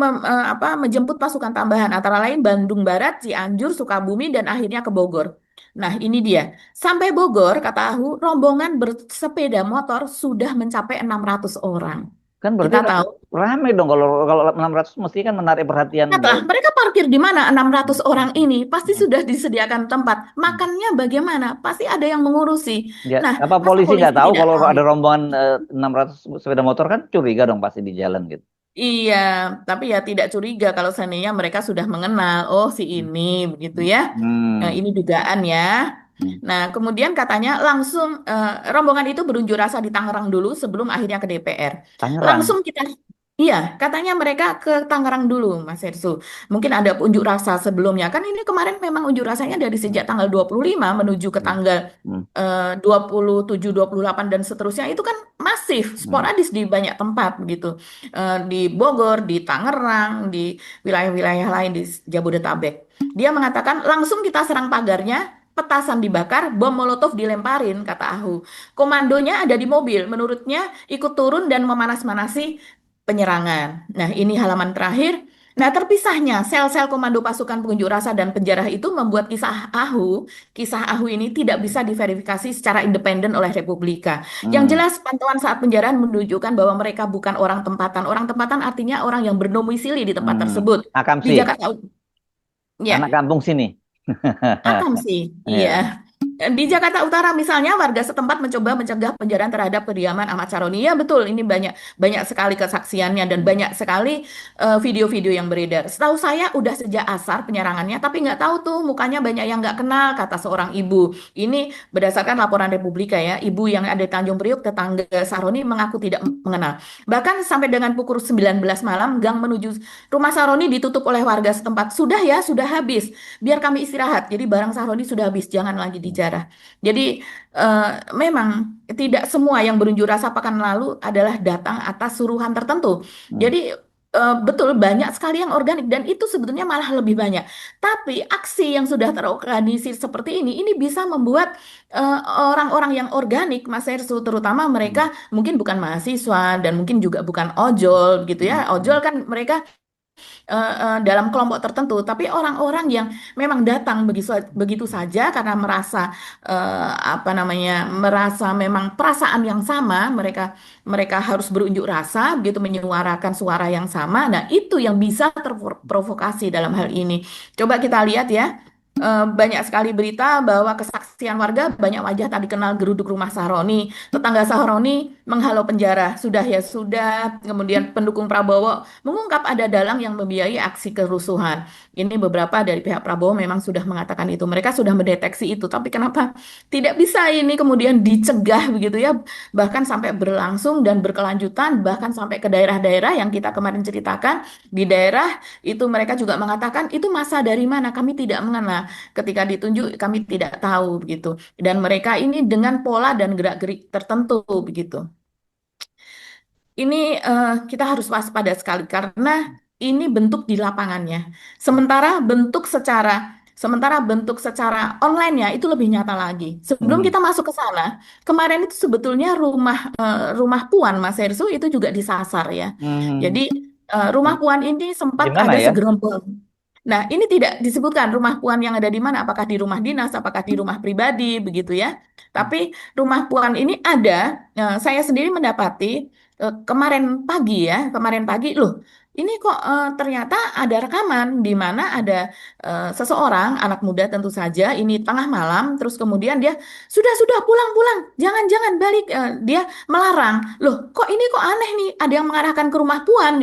S2: menjemput pasukan tambahan, antara lain Bandung Barat, Cianjur, Sukabumi, dan akhirnya ke Bogor. Nah, ini dia. Sampai Bogor, kata Ahu, rombongan bersepeda motor sudah mencapai 600 orang.
S1: Kan berarti
S2: Kita tahu.
S1: rame dong kalau kalau 600 mesti kan menarik perhatian.
S2: Lihatlah, mereka parkir di mana 600 orang
S1: Hmm.
S2: ini? Pasti
S1: Hmm.
S2: sudah disediakan tempat.
S1: Hmm.
S2: Makannya bagaimana? Pasti ada yang mengurusi.
S1: Ya,
S2: Nah,
S1: apa
S2: masa
S1: polisi nggak
S2: polisi
S1: tahu
S2: tidak
S1: kalau
S2: tahu?
S1: ada rombongan 600 sepeda motor kan curiga dong pasti di jalan gitu.
S2: Iya, tapi ya tidak curiga kalau seandainya mereka sudah mengenal, oh si
S1: Hmm.
S2: ini, begitu ya. Nah,
S1: Hmm.
S2: ini dugaan ya.
S1: Hmm.
S2: Nah, kemudian katanya langsung rombongan itu berunjuk rasa di Tangerang dulu sebelum akhirnya ke DPR.
S1: Tangerang.
S2: Langsung kita, iya, katanya mereka ke Tangerang dulu, Mas Hersu. Mungkin ada unjuk rasa sebelumnya. Kan ini kemarin memang unjuk rasanya dari
S1: Hmm.
S2: sejak tanggal 25 menuju ke
S1: Hmm.
S2: tanggal
S1: Hmm.
S2: 27, 28 dan seterusnya itu kan masif,
S1: Hmm.
S2: sporadis di banyak tempat begitu. Di Bogor, di Tangerang, di wilayah-wilayah lain di Jabodetabek. Dia mengatakan langsung kita serang pagarnya, petasan dibakar, bom Molotov dilemparin, kata Ahu. Komandonya ada di mobil, menurutnya ikut turun dan memanas-manasi penyerangan. Nah, ini halaman terakhir. Nah, terpisahnya sel-sel komando pasukan pengunjuk rasa dan penjara itu membuat kisah Ahu ini tidak bisa diverifikasi secara independen oleh Republika. Yang
S1: Hmm.
S2: jelas, pantauan saat penjaraan menunjukkan bahwa mereka bukan orang tempatan. Orang tempatan artinya orang yang berdomisili di tempat
S1: Hmm.
S2: tersebut. Di
S1: Akamsi,
S2: Jakarta,
S1: anak
S2: ya,
S1: kampung sini.
S2: Akam sih, iya.
S1: Ya.
S2: Di Jakarta Utara misalnya warga setempat mencoba mencegah penjarahan terhadap kediaman Ahmad Saroni. Ya betul, ini banyak banyak sekali kesaksiannya dan
S1: Hmm.
S2: banyak sekali video-video yang beredar. Setahu saya udah sejak asar penyerangannya, tapi nggak tahu tuh mukanya banyak yang nggak kenal, kata seorang ibu. Ini berdasarkan laporan Republika ya, ibu yang ada di Tanjung Priok, tetangga Saroni mengaku tidak mengenal. Bahkan sampai dengan pukul 19 malam, gang menuju rumah Saroni ditutup oleh warga setempat. Sudah ya, sudah habis. Biar kami istirahat. Jadi barang Sahroni sudah habis, jangan lagi dijarah. Jadi memang tidak semua yang berunjuk rasa pekan lalu adalah datang atas suruhan tertentu.
S1: Hmm.
S2: Jadi betul banyak sekali yang organik dan itu sebetulnya malah lebih banyak. Tapi aksi yang sudah terorganisir seperti ini bisa membuat eh, orang-orang yang organik, Mas Hersu, terutama
S1: Hmm.
S2: mereka mungkin bukan mahasiswa dan mungkin juga bukan ojol gitu
S1: Hmm.
S2: ya. Ojol kan mereka dalam kelompok tertentu, tapi orang-orang yang memang datang begitu begitu saja karena merasa apa namanya, merasa memang perasaan yang sama, mereka mereka harus berunjuk rasa begitu menyuarakan suara yang sama. Nah, itu yang bisa terprovokasi dalam hal ini. Coba kita lihat ya. Banyak sekali berita bahwa kesaksian warga banyak wajah tak dikenal geruduk rumah Sahroni. Tetangga Sahroni menghalau penjara. Sudah ya sudah. Kemudian pendukung Prabowo mengungkap ada dalang yang membiayai aksi kerusuhan. Ini beberapa dari pihak Prabowo memang sudah mengatakan itu. Mereka sudah mendeteksi itu. Tapi kenapa tidak bisa ini kemudian dicegah begitu ya? Bahkan sampai berlangsung dan berkelanjutan, bahkan sampai ke daerah-daerah yang kita kemarin ceritakan. Di daerah itu mereka juga mengatakan itu masa dari mana kami tidak mengenal. Ketika ditunjuk kami tidak tahu begitu. Dan mereka ini dengan pola dan gerak-gerik tertentu begitu. Ini kita harus waspada sekali karena ini bentuk di lapangannya. Sementara bentuk secara online-nya itu lebih nyata lagi. Sebelum
S1: Hmm.
S2: kita masuk ke sana, kemarin itu sebetulnya rumah Puan Mas Hersu itu juga disasar ya. Jadi
S1: Hmm.
S2: rumah Puan ini sempat
S1: Di mana
S2: ada
S1: ya?
S2: segerombol. Nah, ini tidak disebutkan rumah Puan yang ada di mana, apakah di rumah dinas, apakah di rumah pribadi, begitu ya. Tapi rumah Puan ini ada, saya sendiri mendapati kemarin pagi ya, kemarin pagi loh, ini kok ternyata ada rekaman di mana ada seseorang anak muda tentu saja ini tengah malam terus kemudian dia sudah pulang jangan balik. Dia melarang loh kok ini kok aneh nih ada yang mengarahkan ke rumah Puan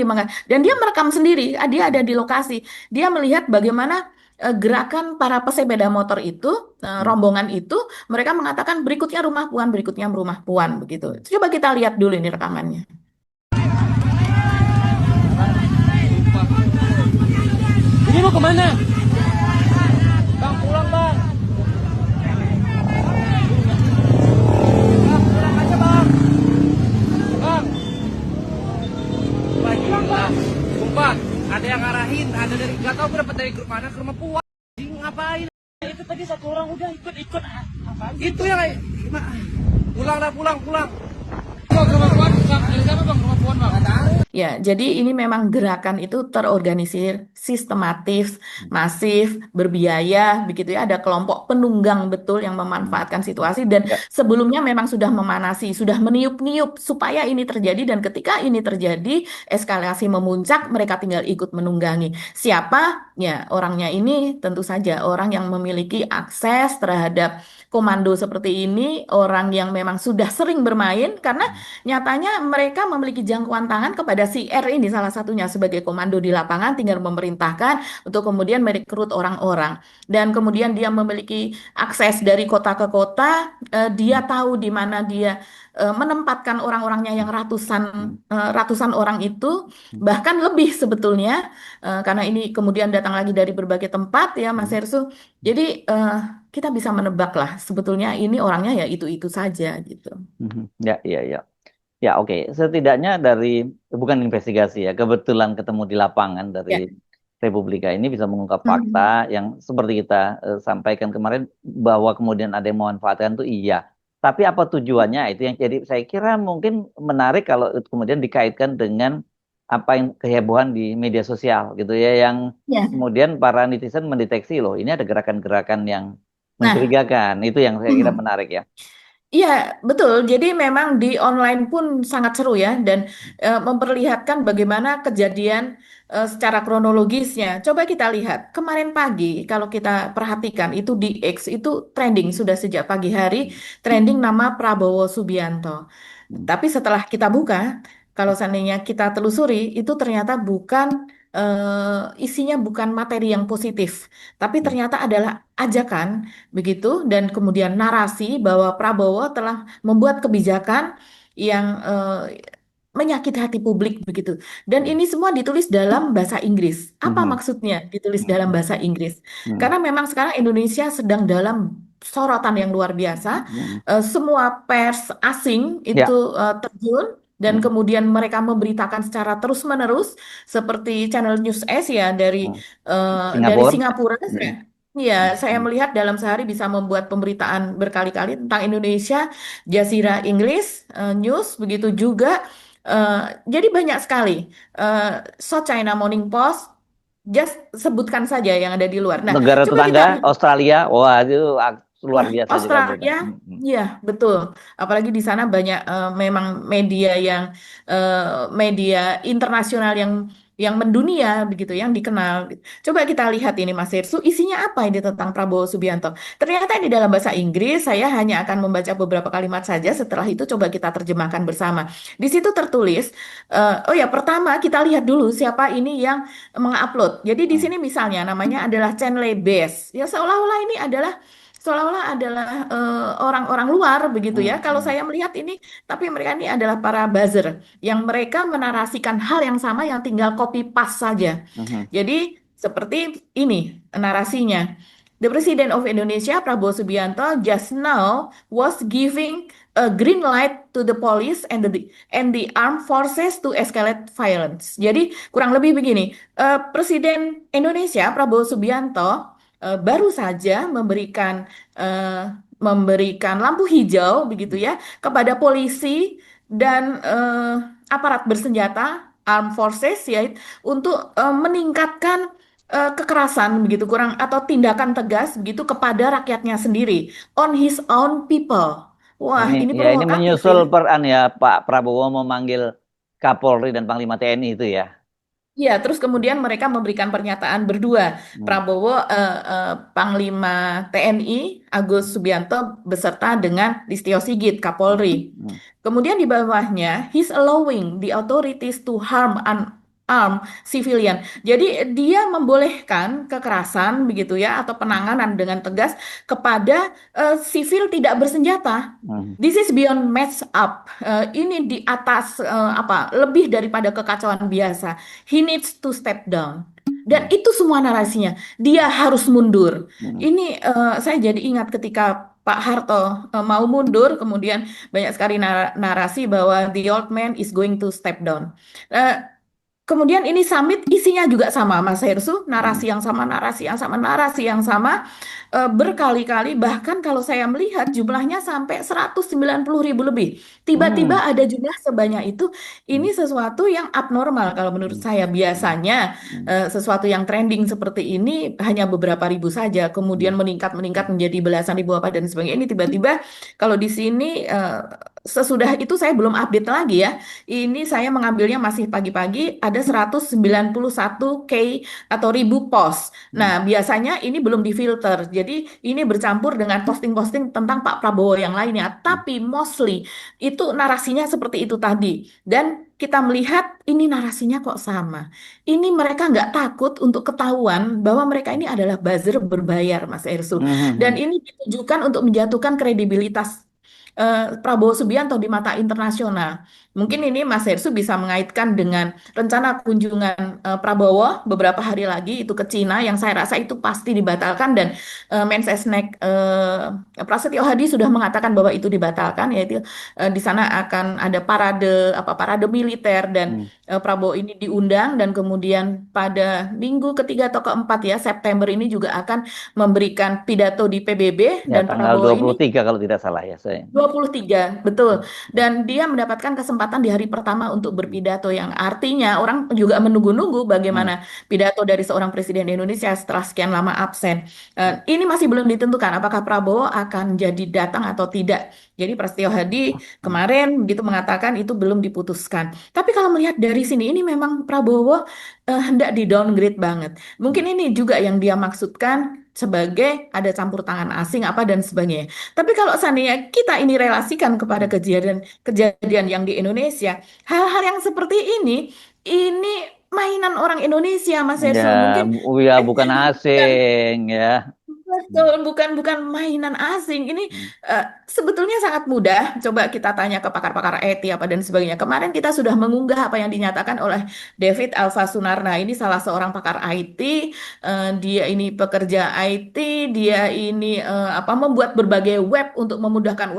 S2: dan dia merekam sendiri. Dia ada di lokasi dia melihat bagaimana gerakan para pesepeda motor itu rombongan itu mereka mengatakan berikutnya rumah Puan begitu. Coba kita lihat dulu ini rekamannya.
S3: Ini mau kemana? Bang, pulang bang. Bang, pulang aja bang. Bang, pulang bang. Sumpah, ada yang ngarahin, ada dari nggak tahu berapa dari grup mana ke rumah Puan. Ngapain? Itu tadi satu orang udah ikut. Apaan? Itu yang pulang dah pulang. Bang, ke rumah Puan, dari siapa bang? Rumah Puan bang? Nggak tahu.
S2: Ya, jadi ini memang gerakan itu terorganisir, sistematis, masif, berbiaya, begitu ya. Ada kelompok penunggang betul yang memanfaatkan situasi dan
S1: Ya.
S2: sebelumnya memang sudah memanasi, sudah meniup-niup supaya ini terjadi dan ketika ini terjadi, eskalasi memuncak, mereka tinggal ikut menunggangi. Siapa? Ya, orangnya ini tentu saja orang yang memiliki akses terhadap komando seperti ini, orang yang memang sudah sering bermain karena nyatanya mereka memiliki jangkauan tangan kepada si R ini salah satunya sebagai komando di lapangan tinggal memerintahkan untuk kemudian merekrut orang-orang dan kemudian dia memiliki akses dari kota ke kota. Dia tahu di mana dia menempatkan orang-orangnya yang ratusan orang itu bahkan lebih sebetulnya karena ini kemudian datang lagi dari berbagai tempat ya Mas Hersu. Jadi kita bisa menebak lah sebetulnya ini orangnya ya itu-itu saja gitu.
S1: Ya, ya, ya. Ya, oke. Setidaknya dari bukan investigasi ya, kebetulan ketemu di lapangan dari
S2: Ya.
S1: Republika ini bisa mengungkap fakta
S2: Mhm.
S1: yang seperti kita sampaikan kemarin bahwa kemudian ada yang memanfaatkan itu iya. Tapi apa tujuannya itu yang jadi saya kira mungkin menarik kalau itu kemudian dikaitkan dengan apa yang kehebohan di media sosial gitu ya yang
S2: Ya.
S1: kemudian para netizen mendeteksi loh ini ada gerakan-gerakan yang
S2: Nah,
S1: mencurigakan. Itu yang saya kira
S2: mhm.
S1: menarik ya.
S2: Iya, betul. Jadi memang di online pun sangat seru ya dan memperlihatkan bagaimana kejadian secara kronologisnya. Coba kita lihat kemarin pagi kalau kita perhatikan itu di X itu trending sudah sejak pagi hari trending nama Prabowo Subianto. Tapi setelah kita buka, kalau seandainya kita telusuri, itu ternyata bukan isinya bukan materi yang positif, tapi ternyata adalah ajakan begitu dan kemudian narasi bahwa Prabowo telah membuat kebijakan yang menyakiti hati publik begitu. Dan ini semua ditulis dalam bahasa Inggris. Apa maksudnya ditulis dalam bahasa Inggris? Karena memang sekarang Indonesia sedang dalam sorotan yang luar biasa. Semua pers asing itu
S1: Ya.
S2: terjun dan kemudian mereka memberitakan secara terus-menerus seperti channel News Asia dari
S1: Singapura.
S2: Singapura. Ya, saya
S1: Hmm.
S2: melihat dalam sehari bisa membuat pemberitaan berkali-kali tentang Indonesia, Jazeera Inggris, News, begitu juga. Eh, jadi banyak sekali. Eh, South China Morning Post, just sebutkan saja yang ada di luar. Nah,
S1: Negara
S2: coba kita
S1: tetangga
S2: lihat.
S1: Australia, wah itu luar
S2: Wah,
S1: biasa juga mereka.
S2: Australia, ya betul. Apalagi di sana banyak memang eh, media internasional yang mendunia begitu, yang dikenal. Coba kita lihat ini Mas Irsu, isinya apa ini tentang Prabowo Subianto? Ternyata ini dalam bahasa Inggris. Saya hanya akan membaca beberapa kalimat saja. Setelah itu coba kita terjemahkan bersama. Di situ tertulis, oh ya pertama kita lihat dulu siapa ini yang mengupload. Jadi di
S1: Hmm.
S2: sini misalnya namanya adalah Chenley Base. Ya seolah-olah adalah orang-orang luar begitu ya.
S1: Hmm.
S2: Kalau saya melihat ini, tapi mereka ini adalah para buzzer yang mereka menarasikan hal yang sama yang tinggal copy paste saja.
S1: Hmm.
S2: Jadi seperti ini narasinya. The President of Indonesia, Prabowo Subianto, just now was giving a green light to the police and the armed forces to escalate violence. Jadi kurang lebih begini, Presiden Indonesia Prabowo Subianto baru saja memberikan lampu hijau begitu ya kepada polisi dan aparat bersenjata armed forces ya untuk meningkatkan kekerasan begitu kurang atau tindakan tegas begitu kepada rakyatnya sendiri on his own people. Wah,
S1: Ini
S2: ini
S1: ya ini
S2: provokatif
S1: menyusul
S2: ya.
S1: peran ya Pak Prabowo memanggil Kapolri dan Panglima TNI itu ya.
S2: Iya, terus kemudian mereka memberikan pernyataan berdua.
S1: Hmm.
S2: Prabowo, Panglima TNI Agus Subianto beserta dengan Listio Sigit,
S1: Hmm.
S2: Kapolri.
S1: Hmm.
S2: Kemudian di bawahnya, he's allowing the authorities to harm unarmed civilian. Jadi dia membolehkan kekerasan begitu ya atau penanganan dengan tegas kepada sipil tidak bersenjata.
S1: Hmm.
S2: This is beyond match up. Ini di atas apa? Lebih daripada kekacauan biasa. He needs to step down. Dan
S1: Hmm.
S2: itu semua narasinya. Dia harus mundur.
S1: Hmm.
S2: Ini saya jadi ingat ketika Pak Harto mau mundur, kemudian banyak sekali narasi bahwa the old man is going to step down. Eh, Kemudian ini summit isinya juga sama, Mas Hersu,
S1: Hmm.
S2: narasi yang sama, narasi yang sama, narasi yang sama, berkali-kali. Bahkan kalau saya melihat jumlahnya sampai 190.000 lebih.
S1: Hmm.
S2: Tiba-tiba ada jumlah sebanyak itu,
S1: Hmm.
S2: ini sesuatu yang abnormal kalau menurut
S1: Hmm.
S2: saya. Biasanya
S1: Hmm.
S2: sesuatu yang trending seperti ini hanya beberapa ribu saja, kemudian
S1: Hmm.
S2: meningkat menjadi belasan ribu apa dan sebagainya. Ini tiba-tiba kalau di sini sesudah itu saya belum update lagi ya. Ini saya mengambilnya masih pagi-pagi, ada 191K atau ribu post.
S1: Hmm.
S2: Nah, biasanya ini belum difilter. Jadi ini bercampur dengan posting-posting tentang Pak Prabowo yang lainnya. Tapi mostly itu narasinya seperti itu tadi. Dan kita melihat ini narasinya kok sama. Ini mereka nggak takut untuk ketahuan bahwa mereka ini adalah buzzer berbayar, Mas Ersu. Dan
S1: Hmm.
S2: ini ditujukan untuk menjatuhkan kredibilitas Prabowo Subianto di mata internasional. Mungkin ini Mas Hersu bisa mengaitkan dengan rencana kunjungan Prabowo beberapa hari lagi itu ke Cina yang saya rasa itu pasti dibatalkan dan Mensesnek Prasetyo Hadi sudah mengatakan bahwa itu dibatalkan, yaitu di sana akan ada parade militer dan
S1: Hmm.
S2: Prabowo ini diundang dan kemudian pada minggu ketiga atau keempat ya September ini juga akan memberikan pidato di PBB
S1: Ya,
S2: dan
S1: tanggal
S2: Prabowo ini
S1: 23 kalau tidak salah ya saya.
S2: 23, betul. Dan dia mendapatkan kesempatan di hari pertama untuk berpidato yang artinya orang juga menunggu-nunggu
S1: Hmm.
S2: bagaimana pidato dari seorang presiden Indonesia setelah sekian lama absen. Ini masih belum ditentukan apakah Prabowo akan jadi datang atau tidak. Jadi Prasetyo Hadi
S1: Hmm.
S2: kemarin begitu mengatakan itu belum diputuskan. Tapi kalau melihat dari sini ini memang Prabowo hendak di downgrade banget. Mungkin ini juga yang dia maksudkan sebagai ada campur tangan asing apa dan sebagainya. Tapi kalau seandainya kita ini relasikan kepada
S1: Hmm.
S2: kejadian yang di Indonesia, hal-hal yang seperti ini mainan orang Indonesia, Mas
S1: Ya,
S2: Hersul. Mungkin
S1: ya bukan asing ya. Hmm.
S2: betul, bukan mainan asing. Ini
S1: Hmm.
S2: sebetulnya sangat mudah. Coba kita tanya ke pakar-pakar IT apa dan sebagainya. Kemarin kita sudah mengunggah apa yang dinyatakan oleh David Alfa Sunarna. Ini salah seorang pakar IT. Dia ini pekerja IT. Dia ini apa membuat berbagai web untuk memudahkan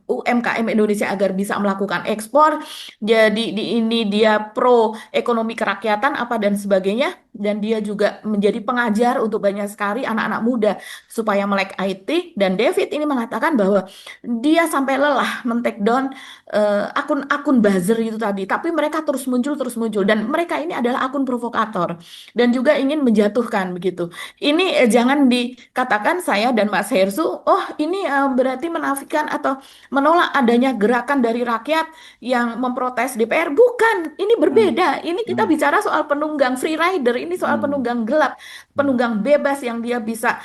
S2: UMKM Indonesia agar bisa melakukan ekspor. Jadi di ini dia pro ekonomi kerakyatan apa dan sebagainya. Dan dia juga menjadi pengajar untuk banyak sekali anak-anak muda supaya melek IT dan David ini mengatakan bahwa dia sampai lelah men-take down akun-akun buzzer itu tadi tapi mereka terus muncul dan mereka ini adalah akun provokator dan juga ingin menjatuhkan begitu. Ini jangan dikatakan saya dan Mas Hersu oh ini berarti menafikan atau menolak adanya gerakan dari rakyat yang memprotes DPR. Bukan, ini
S1: Hmm.
S2: berbeda. Ini kita
S1: Hmm.
S2: bicara soal penunggang free rider, ini soal
S1: Hmm.
S2: penunggang gelap,
S1: Hmm.
S2: penunggang bebas yang dia bisa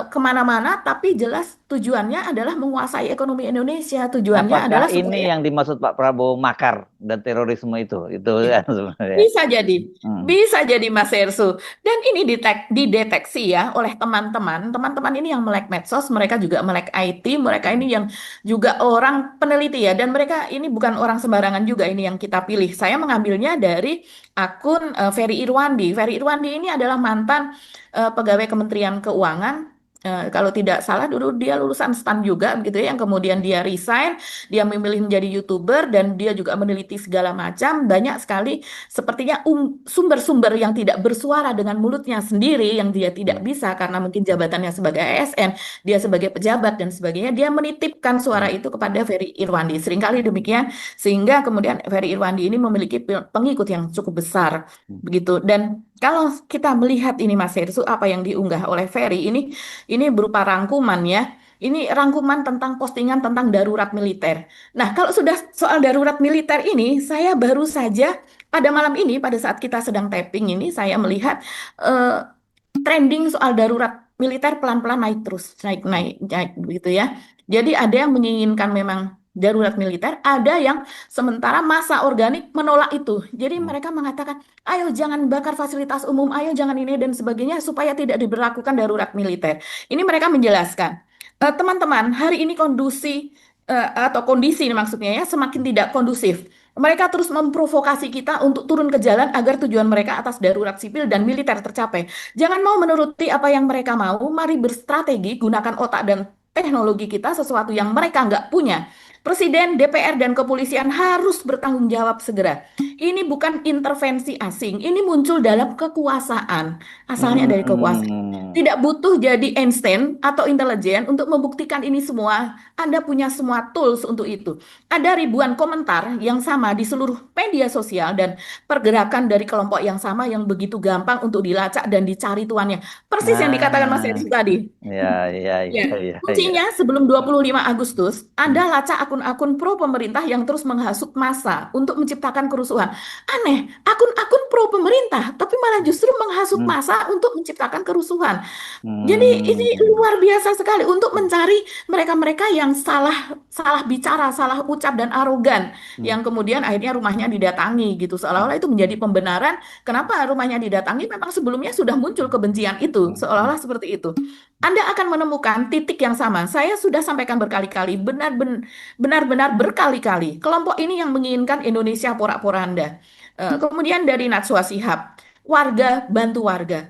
S2: kemana-mana, tapi jelas tujuannya adalah menguasai ekonomi Indonesia. Tujuannya
S1: Apakah
S2: adalah
S1: ini
S2: supaya
S1: yang dimaksud Pak Prabowo makar dan terorisme itu kan sebenarnya. Hmm.
S2: bisa jadi Mas Ersu. Dan ini dideteksi ya oleh teman-teman. Teman-teman ini yang melek medsos, mereka juga melek IT, mereka ini yang juga orang peneliti ya. Dan mereka ini bukan orang sembarangan juga ini yang kita pilih. Saya mengambilnya dari akun Ferry Irwandi. Ferry Irwandi ini adalah mantan pegawai Kementerian Keuangan. Kalau tidak salah dulu dia lulusan STAN juga begitu ya yang kemudian dia resign, dia memilih menjadi YouTuber dan dia juga meneliti segala macam banyak sekali sepertinya sumber-sumber yang tidak bersuara dengan mulutnya sendiri yang dia tidak
S1: Hmm.
S2: bisa karena mungkin jabatannya sebagai ASN, dia sebagai pejabat dan sebagainya, dia menitipkan suara
S1: Hmm.
S2: itu kepada Ferry Irwandi. Seringkali demikian sehingga kemudian Ferry Irwandi ini memiliki pengikut yang cukup besar
S1: Hmm.
S2: begitu. Dan kalau kita melihat ini Mas Hersu apa yang diunggah oleh Ferry ini berupa rangkuman ya. Ini rangkuman tentang postingan tentang darurat militer. Nah, kalau sudah soal darurat militer ini, saya baru saja pada malam ini, pada saat kita sedang tapping ini, saya melihat eh, trending soal darurat militer pelan-pelan naik terus, naik, naik, naik, begitu ya. Jadi ada yang menginginkan memang darurat militer, ada yang sementara massa organik menolak itu. Jadi mereka mengatakan, ayo jangan bakar fasilitas umum, ayo jangan ini dan sebagainya supaya tidak diberlakukan darurat militer. Ini mereka menjelaskan, teman-teman, hari ini atau kondisi ini maksudnya ya semakin tidak kondusif. Mereka terus memprovokasi kita untuk turun ke jalan agar tujuan mereka atas darurat sipil dan militer tercapai. Jangan mau menuruti apa yang mereka mau, mari berstrategi, gunakan otak dan teknologi kita sesuatu yang mereka nggak punya. Presiden, DPR, dan kepolisian harus bertanggung jawab segera. Ini bukan intervensi asing, ini muncul dalam kekuasaan. Asalnya dari kekuasaan.
S1: Hmm.
S2: Tidak butuh jadi Einstein atau intelijen untuk membuktikan ini semua. Anda punya semua tools untuk itu. Ada ribuan komentar yang sama di seluruh media sosial dan pergerakan dari kelompok yang sama yang begitu gampang untuk dilacak dan dicari tuannya. Persis yang dikatakan Mas
S1: Nah,
S2: Edi tadi.
S1: ya, ya, ya,
S2: Ya,
S1: ya, ya.
S2: kuncinya sebelum 25 Agustus,
S1: Hmm.
S2: Anda lacak akun-akun pro pemerintah yang terus menghasut massa untuk menciptakan kerusuhan. Aneh, akun-akun pro pemerintah, tapi malah justru menghasut
S1: Hmm.
S2: massa untuk menciptakan kerusuhan. Jadi ini
S1: Hmm.
S2: luar biasa sekali untuk mencari mereka-mereka yang salah salah bicara, salah ucap dan arogan,
S1: Hmm.
S2: yang kemudian akhirnya rumahnya didatangi gitu. Seolah-olah itu menjadi pembenaran kenapa rumahnya didatangi. Memang sebelumnya sudah muncul kebencian itu,
S1: Hmm.
S2: seolah-olah seperti itu. Anda akan menemukan titik yang sama. Saya sudah sampaikan berkali-kali, benar-benar berkali-kali. Kelompok ini yang menginginkan Indonesia porak-poranda. Kemudian dari Najwa Shihab, warga bantu warga,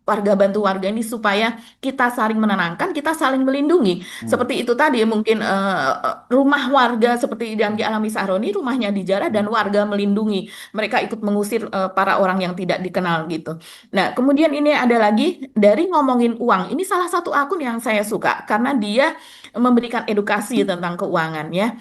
S2: warga bantu warga ini supaya kita saling menenangkan, kita saling melindungi.
S1: Hmm.
S2: Seperti itu tadi mungkin rumah warga seperti yang dialami Sahroni, rumahnya dijarah dan warga melindungi. Mereka ikut mengusir para orang yang tidak dikenal gitu. Nah, kemudian ini ada lagi dari ngomongin uang. Ini salah satu akun yang saya suka karena dia memberikan edukasi tentang keuangan ya.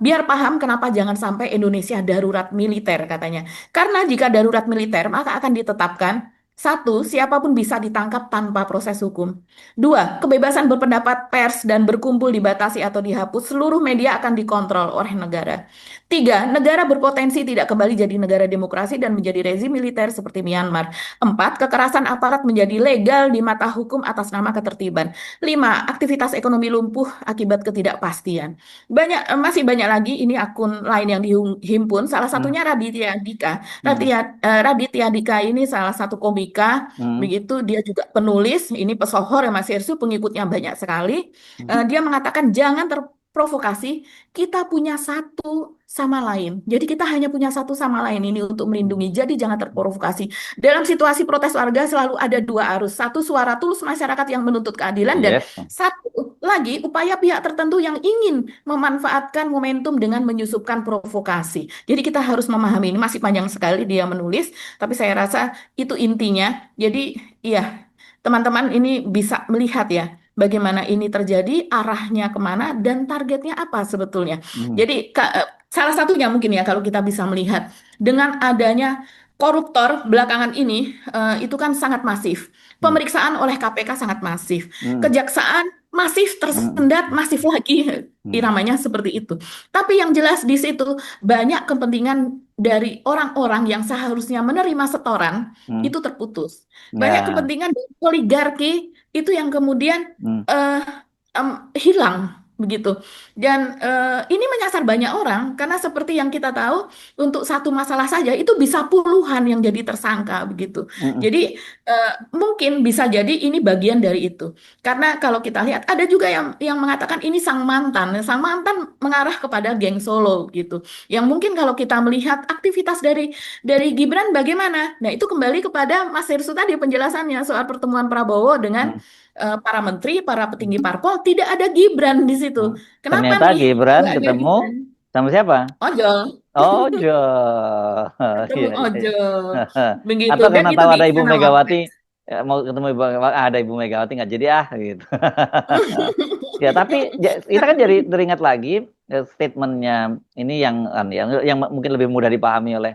S2: Biar paham kenapa jangan sampai Indonesia darurat militer katanya. Karena jika darurat militer maka akan ditetapkan satu, siapapun bisa ditangkap tanpa proses hukum. Dua, kebebasan berpendapat pers dan berkumpul dibatasi atau dihapus. Seluruh media akan dikontrol oleh negara. Tiga, negara berpotensi tidak kembali jadi negara demokrasi dan menjadi rezim militer seperti Myanmar. Empat, kekerasan aparat menjadi legal di mata hukum atas nama ketertiban. Lima, aktivitas ekonomi lumpuh akibat ketidakpastian. Masih banyak lagi ini akun lain yang dihimpun. Salah
S1: Hmm.
S2: satunya Raditya Dika.
S1: Hmm.
S2: Raditya Dika ini salah satu komika,
S1: Hmm.
S2: begitu dia juga penulis. Ini pesohor ya Mas Irsu, pengikutnya banyak sekali.
S1: Hmm.
S2: Dia mengatakan jangan terprovokasi. Kita punya satu sama lain. Jadi kita hanya punya satu sama lain ini untuk melindungi. Jadi jangan terprovokasi. Dalam situasi protes warga selalu ada dua arus. Satu, suara tulus masyarakat yang menuntut keadilan, dan
S1: Yes.
S2: satu lagi upaya pihak tertentu yang ingin memanfaatkan momentum dengan menyusupkan provokasi. Jadi kita harus memahami ini. Masih panjang sekali dia menulis, tapi saya rasa itu intinya. Jadi iya, teman-teman ini bisa melihat ya bagaimana ini terjadi, arahnya kemana, dan targetnya apa sebetulnya.
S1: Hmm.
S2: Jadi salah satunya mungkin ya kalau kita bisa melihat dengan adanya koruptor belakangan ini itu kan sangat masif.
S1: Hmm.
S2: Pemeriksaan oleh KPK sangat masif.
S1: Hmm.
S2: Kejaksaan masif, tersendat, masif lagi.
S1: Hmm.
S2: Iramanya seperti itu. Tapi yang jelas di situ banyak kepentingan dari orang-orang yang seharusnya menerima setoran
S1: Hmm.
S2: itu terputus. Banyak
S1: Ya.
S2: kepentingan dari oligarki itu yang kemudian
S1: Hmm.
S2: hilang begitu. Dan ini menyasar banyak orang karena seperti yang kita tahu untuk satu masalah saja itu bisa puluhan yang jadi tersangka begitu.
S1: Hmm.
S2: Jadi mungkin bisa jadi ini bagian dari itu. Karena kalau kita lihat ada juga yang mengatakan ini sang mantan. Sang mantan mengarah kepada geng Solo gitu. Yang mungkin kalau kita melihat aktivitas dari Gibran bagaimana? Nah, itu kembali kepada Mas Hirsu tadi penjelasannya soal pertemuan Prabowo dengan para menteri, para petinggi parpol, tidak ada Gibran di situ. Kenapa
S1: Ternyata
S2: nih
S1: Gibran
S2: nggak ada
S1: ketemu
S2: Gibran?
S1: sama siapa?
S2: Ojol,
S1: Ojo.
S2: ketemu
S1: Iya, iya.
S2: ojol, begitu.
S1: Atau
S2: Dan
S1: karena
S2: itu
S1: tahu
S2: di
S1: ada Ibu
S2: Istana
S1: Megawati,
S2: Wapres.
S1: mau ketemu Ibu Megawati, ada Ibu Megawati nggak jadi gitu. Ya, tapi kita kan jadi teringat lagi statementnya ini yang mungkin lebih mudah dipahami oleh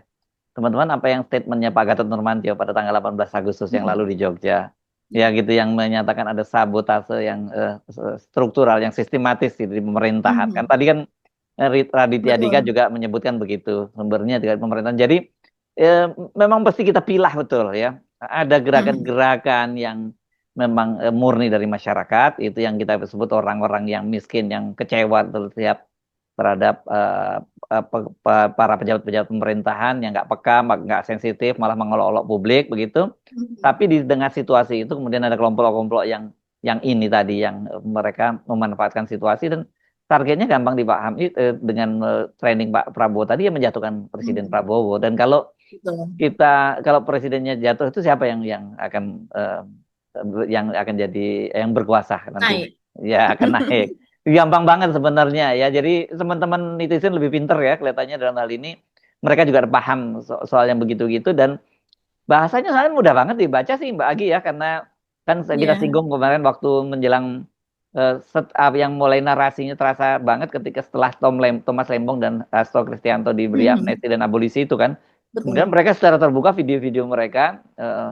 S1: teman-teman, apa yang statementnya Pak Gatot Nurmantio pada tanggal 18 Agustus yang lalu di Jogja. ya gitu yang menyatakan ada sabotase yang struktural, yang sistematis gitu di pemerintahan. Kan
S2: Mhm.
S1: tadi kan Raditya Dika
S2: Betul.
S1: juga menyebutkan begitu, sumbernya dari pemerintahan. Jadi eh, memang pasti kita pilah betul ya. Ada
S2: Mhm.
S1: gerakan-gerakan yang memang murni dari masyarakat, itu yang kita sebut orang-orang yang miskin, yang kecewa terhadap para pejabat-pejabat pemerintahan yang nggak peka, nggak sensitif, malah mengolok-olok publik begitu.
S2: Mhm.
S1: Tapi di dengan situasi itu kemudian ada kelompok-kelompok yang ini tadi yang mereka memanfaatkan situasi dan targetnya gampang dipahami dengan training Pak Prabowo tadi yang menjatuhkan Presiden
S2: Mhm.
S1: Prabowo. Dan
S2: Betul.
S1: kalau presidennya jatuh itu siapa yang akan jadi yang berkuasa nanti,
S2: Naik.
S1: ya akan naik. Gampang banget sebenarnya ya. Jadi teman-teman netizen lebih pinter ya kelihatannya dalam hal ini. Mereka juga paham soal yang begitu-gitu dan bahasanya sebenarnya mudah banget dibaca sih Mbak Agi ya, karena kan kita
S2: Iya.
S1: singgung kemarin waktu menjelang yang mulai narasinya terasa banget ketika setelah Thomas Lembong dan Hasto Kristianto diberi
S2: Mhm.
S1: amnesti dan abolisi itu kan. Kemudian
S2: Betul.
S1: mereka secara terbuka video-video mereka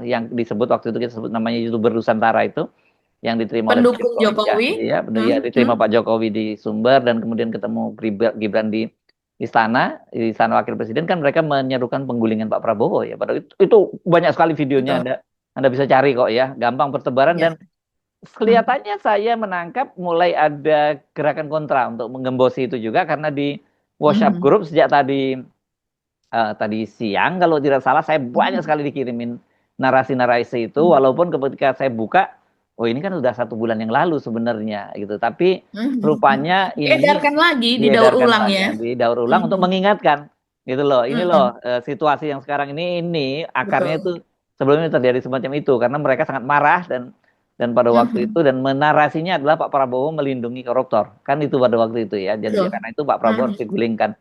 S1: yang disebut waktu itu kita sebut namanya YouTuber Nusantara itu yang diterima oleh Pak
S2: Pendukung
S1: Jokowi ya,
S2: Jokowi.
S1: ya benar ya diterima
S2: Mhm.
S1: Pak Jokowi di Sumber dan kemudian ketemu Gibran di istana wakil presiden kan mereka menyerukan penggulingan Pak Prabowo ya. Padahal itu banyak sekali videonya
S2: Betul.
S1: Anda bisa cari kok ya, gampang bertebaran dan
S2: Ya. Mhm.
S1: kelihatannya saya menangkap mulai ada gerakan kontra untuk menggembosi itu juga karena di WhatsApp
S2: Mhm.
S1: grup sejak tadi siang kalau tidak salah saya banyak
S2: Mhm.
S1: sekali dikirimin narasi-narasi itu
S2: Mhm.
S1: walaupun ketika saya buka oh ini kan udah 1 bulan yang lalu sebenarnya gitu tapi
S2: Mhm.
S1: rupanya ini
S2: Diedarkan lagi, didaur
S1: diedarkan
S2: ulang
S1: lagi
S2: ya.
S1: didaur ulang untuk
S2: Mhm.
S1: mengingatkan gitu loh ini loh
S2: Mhm.
S1: situasi yang sekarang ini akarnya
S2: Betul.
S1: itu sebelumnya terjadi semacam itu karena mereka sangat marah dan pada waktu itu
S2: Mhm.
S1: dan menarasinya adalah Pak Prabowo melindungi koruptor kan itu pada waktu itu ya jadi
S2: Betul.
S1: karena itu Pak Prabowo harus
S2: Mhm.
S1: digulingkan.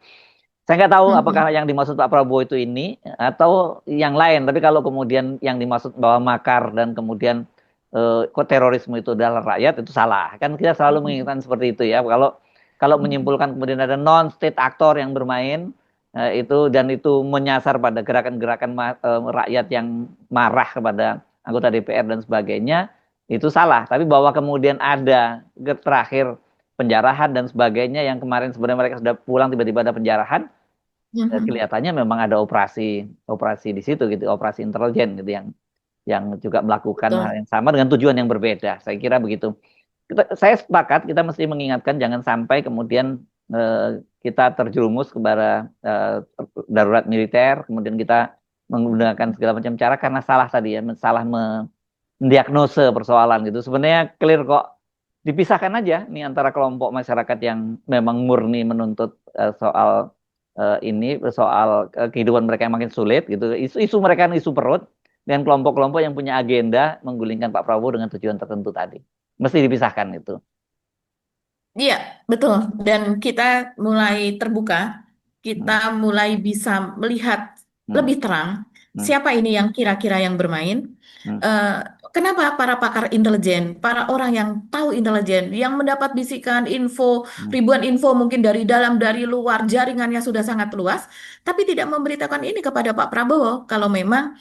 S1: Saya nggak tahu apakah
S2: Mhm.
S1: yang dimaksud Pak Prabowo itu ini atau yang lain. Tapi kalau kemudian yang dimaksud bahwa makar dan kemudian kok terorisme itu adalah rakyat itu salah. Kan kita selalu
S2: Mhm.
S1: mengingatkan seperti itu ya. Kalau kalau
S2: Mhm.
S1: menyimpulkan kemudian ada non state aktor yang bermain itu dan itu menyasar pada gerakan-gerakan rakyat yang marah kepada anggota DPR dan sebagainya itu salah. Tapi bahwa kemudian ada terakhir penjarahan dan sebagainya yang kemarin sebenarnya mereka sudah pulang tiba-tiba ada penjarahan
S2: Mhm.
S1: kelihatannya memang ada operasi operasi di situ gitu operasi intelijen gitu yang juga melakukan hal
S2: Betul.
S1: yang sama dengan tujuan yang berbeda saya kira begitu saya sepakat kita mesti mengingatkan jangan sampai kemudian kita terjerumus kepada darurat militer kemudian kita menggunakan segala macam cara karena salah tadi ya salah mendiagnose persoalan gitu sebenarnya clear kok dipisahkan aja nih antara kelompok masyarakat yang memang murni menuntut soal ini soal kehidupan mereka yang makin sulit gitu. Isu-isu mereka kan isu perut dan kelompok-kelompok yang punya agenda menggulingkan Pak Prabowo dengan tujuan tertentu tadi. Mesti dipisahkan itu.
S2: Iya, betul. Dan kita mulai terbuka, kita
S1: Hmm,
S2: mulai bisa melihat
S1: hmm,
S2: lebih terang
S1: hmm,
S2: siapa ini yang kira-kira yang bermain.
S1: hmm,
S2: Eh, Kenapa para pakar intelijen, para orang yang tahu intelijen, yang mendapat bisikan info,
S1: hmm,
S2: ribuan info mungkin dari dalam, dari luar, jaringannya sudah sangat luas, tapi tidak memberitakan ini kepada Pak Prabowo kalau memang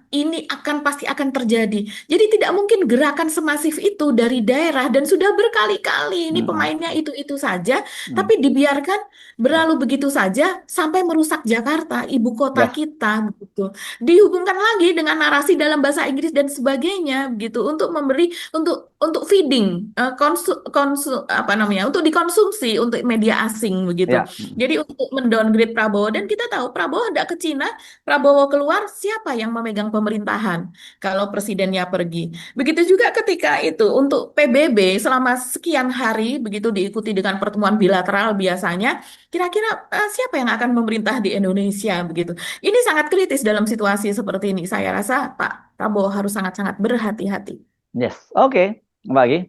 S2: ini pasti akan terjadi. Jadi tidak mungkin gerakan semasif itu dari daerah dan sudah berkali-kali ini
S1: hmm,
S2: pemainnya itu-itu saja,
S1: hmm,
S2: tapi dibiarkan
S1: hmm.
S2: berlalu begitu saja sampai merusak Jakarta, ibu kota
S1: Ya,
S2: kita, gitu. Dihubungkan lagi dengan narasi dalam bahasa Inggris dan sebagainya, gitu, untuk memberi untuk feeding, apa namanya, untuk dikonsumsi untuk media asing, begitu.
S1: ya. Hmm.
S2: Jadi untuk mendowngrade Prabowo dan kita tahu Prabowo tidak ke Cina, Prabowo keluar, siapa yang memegang pemerintahan kalau presidennya pergi. Begitu juga ketika itu untuk PBB selama sekian hari begitu diikuti dengan pertemuan bilateral biasanya, kira-kira siapa yang akan memerintah di Indonesia begitu. Ini sangat kritis dalam situasi seperti ini. Saya rasa Pak Prabowo harus sangat-sangat berhati-hati.
S1: Yes. Oke, Mbak Agi.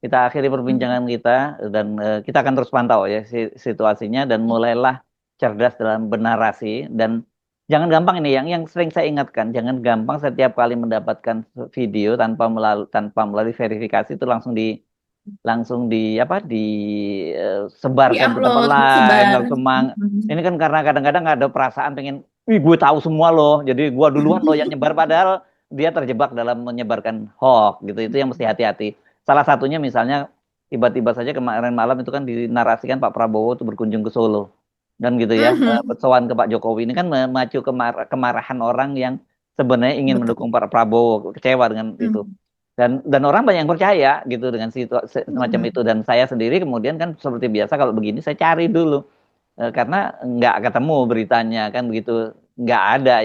S1: Kita akhiri
S2: Mhm.
S1: perbincangan kita dan kita akan terus pantau ya situasinya dan mulailah cerdas dalam bernarasi dan jangan gampang ini yang sering saya ingatkan jangan gampang setiap kali mendapatkan video tanpa melalui verifikasi itu langsung di apa sebarkan ke tempat
S2: Di-upload,
S1: lain
S2: disebar.
S1: langsung ini
S2: Mhm.
S1: kan karena kadang-kadang nggak ada perasaan pengen gue tahu semua loh jadi gue duluan loh yang nyebar padahal dia terjebak dalam menyebarkan hoax gitu. Itu yang mesti hati-hati. Salah satunya misalnya tiba-tiba saja kemarin malam itu kan dinarasikan Pak Prabowo itu berkunjung ke Solo dan gitu ya,
S2: Mhm.
S1: sowan ke Pak Jokowi ini kan memacu kemarahan orang yang sebenarnya ingin
S2: Betul.
S1: mendukung Pak Prabowo, kecewa dengan itu.
S2: Mhm.
S1: Dan orang banyak yang percaya gitu dengan situasi semacam itu,
S2: Mhm.
S1: dan saya sendiri kemudian kan seperti biasa kalau begini saya cari dulu. Karena nggak ketemu beritanya kan begitu, nggak ada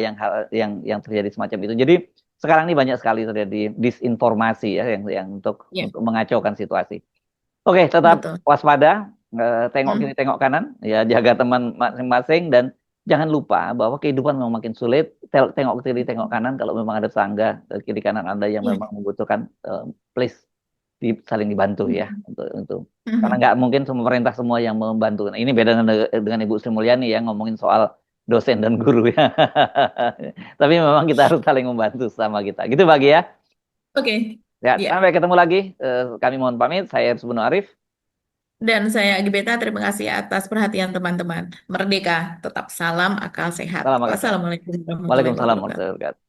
S1: yang terjadi semacam itu. Jadi sekarang ini banyak sekali terjadi disinformasi ya yang
S2: Ya,
S1: untuk mengacaukan situasi. Oke, tetap
S2: betul.
S1: waspada, tengok kiri
S2: Mhm.
S1: tengok kanan, ya jaga teman masing-masing, dan jangan lupa bahwa kehidupan memang makin sulit. Tengok kiri tengok kanan kalau memang ada tetangga kiri kanan Anda yang
S2: Ya.
S1: memang membutuhkan, please saling dibantu ya
S2: Mhm.
S1: untuk karena
S2: Mhm.
S1: nggak mungkin semua pemerintah semua yang membantu. Nah, ini beda dengan Ibu Sri Mulyani yang ngomongin soal dosen dan guru ya. Tapi memang kita harus saling membantu sama kita. Gitu bagi ya.
S2: Oke,
S1: Ya,
S2: ya.
S1: sampai ketemu lagi. Kami mohon pamit. Saya Ersbunu Arif.
S2: Dan saya Gibeta, terima kasih atas perhatian teman-teman. Merdeka, tetap salam akal sehat.
S1: Salam Akasih.
S2: Wassalamualaikum warahmatullahi
S1: Waalaikumsalam
S2: wabarakatuh.
S1: warahmatullahi wabarakatuh.